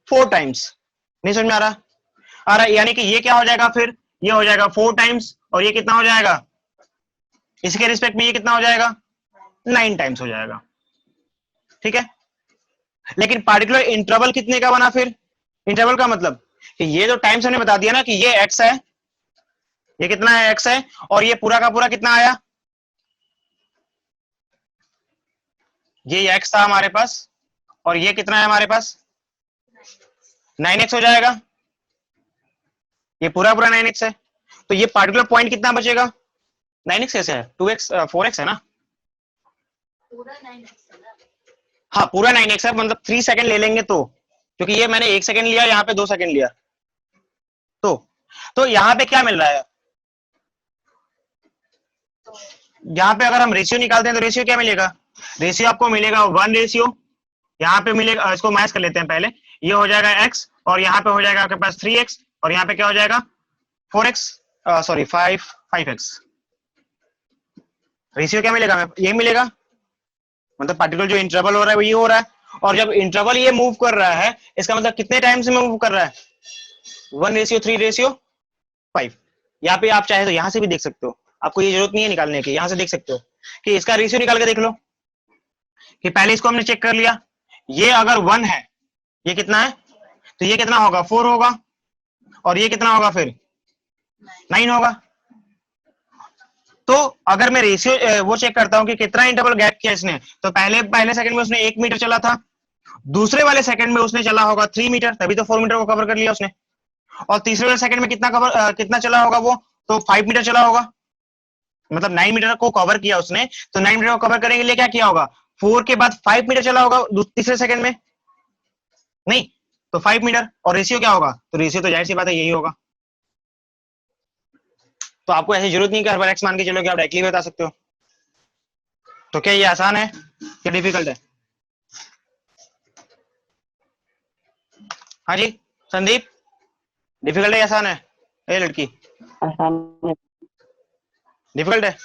Speaker 1: 4 टाइम्स। नहीं समझ में आ रहा, यानी कि ये क्या हो जाएगा, फिर ये हो जाएगा 4 टाइम्स, और ये कितना हो जाएगा, इसके रिस्पेक्ट में ये कितना हो जाएगा, 9 टाइम्स हो जाएगा, ठीक है। लेकिन पार्टिकुलर इंटरवल कितने का बना, फिर इंटरवल का मतलब कि ये जो टाइम्स हमने बता दिया ना कि ये x है, ये कितना है, x है, और ये पूरा का पूरा कितना आया, ये x था हमारे पास, और ये कितना है हमारे पास, 9x हो जाएगा, ये पूरा पूरा 9x है। तो ये पार्टिकुलर पॉइंट कितना बचेगा, 9x कैसे है, 2x 4x है ना, हाँ पूरा 9x है, मतलब 3 सेकंड ले लेंगे तो, क्योंकि ये मैंने 1 सेकंड लिया, यहाँ पे 2 सेकंड लिया, तो यहाँ पे क्या मिल रहा है, यहाँ पे अगर हम रेशियो निकालते हैं तो रेशियो क्या मिलेगा, रेशियो आपको मिलेगा 1 रेशियो, यहाँ पे मिलेगा, इसको मैच कर लेते हैं पहले, ये हो जाएगा x, और यहाँ पे हो जाएगा आपके पास 3x, और यहाँ पे क्या हो जाएगा 4x, सॉरी 5x। रेशियो क्या मिलेगा, ये मिलेगा, मतलब पार्टिकुलर जो इंटरवल हो रहा है वो ये हो रहा है, और जब इंटरवल ये मूव कर रहा है, इसका मतलब कितने टाइम से मूव कर रहा है, 1:3:5। यहाँ पे आप चाहे तो यहाँ से भी देख सकते हो, आपको ये जरूरत नहीं है निकालने की, यहाँ से देख सकते हो कि इसका रेशियो निकाल के देख लो, कि पहले इसको हमने चेक कर लिया, ये अगर 1 है, ये कितना है, तो ये कितना होगा, 4 होगा, और ये कितना होगा, फिर 9 होगा। तो अगर मैं रेशियो वो चेक करता हूं कि कितना इंटरवल गैप किया इसने, तो पहले सेकंड में उसने 1 मीटर चला था, दूसरे वाले सेकंड में उसने चला होगा 3 मीटर, तभी तो 4 मीटर को कवर कर लिया उसने, और तीसरे वाले सेकंड में कितना चला होगा वो, तो 5 मीटर चला होगा, मतलब 9 मीटर को कवर किया उसने, तो 9 मीटर को कवर करने के लिए क्या किया होगा, 4 के बाद 5 मीटर चला होगा तीसरे सेकंड में, नहीं तो 5 मीटर, और रेशियो क्या होगा, तो रेशियो तो जाहिर सी बात है यही होगा। तो आपको ऐसी जरूरत नहीं कि हर बार एक्स मान के चलो कि आप डायरेक्टली बता सकते हो। तो क्या ये आसान है क्या डिफिकल्ट है, हाँ जी संदीप, डिफिकल्ट है आसान है, ये लड़की
Speaker 2: आसान है।
Speaker 1: डिफिकल्ट है,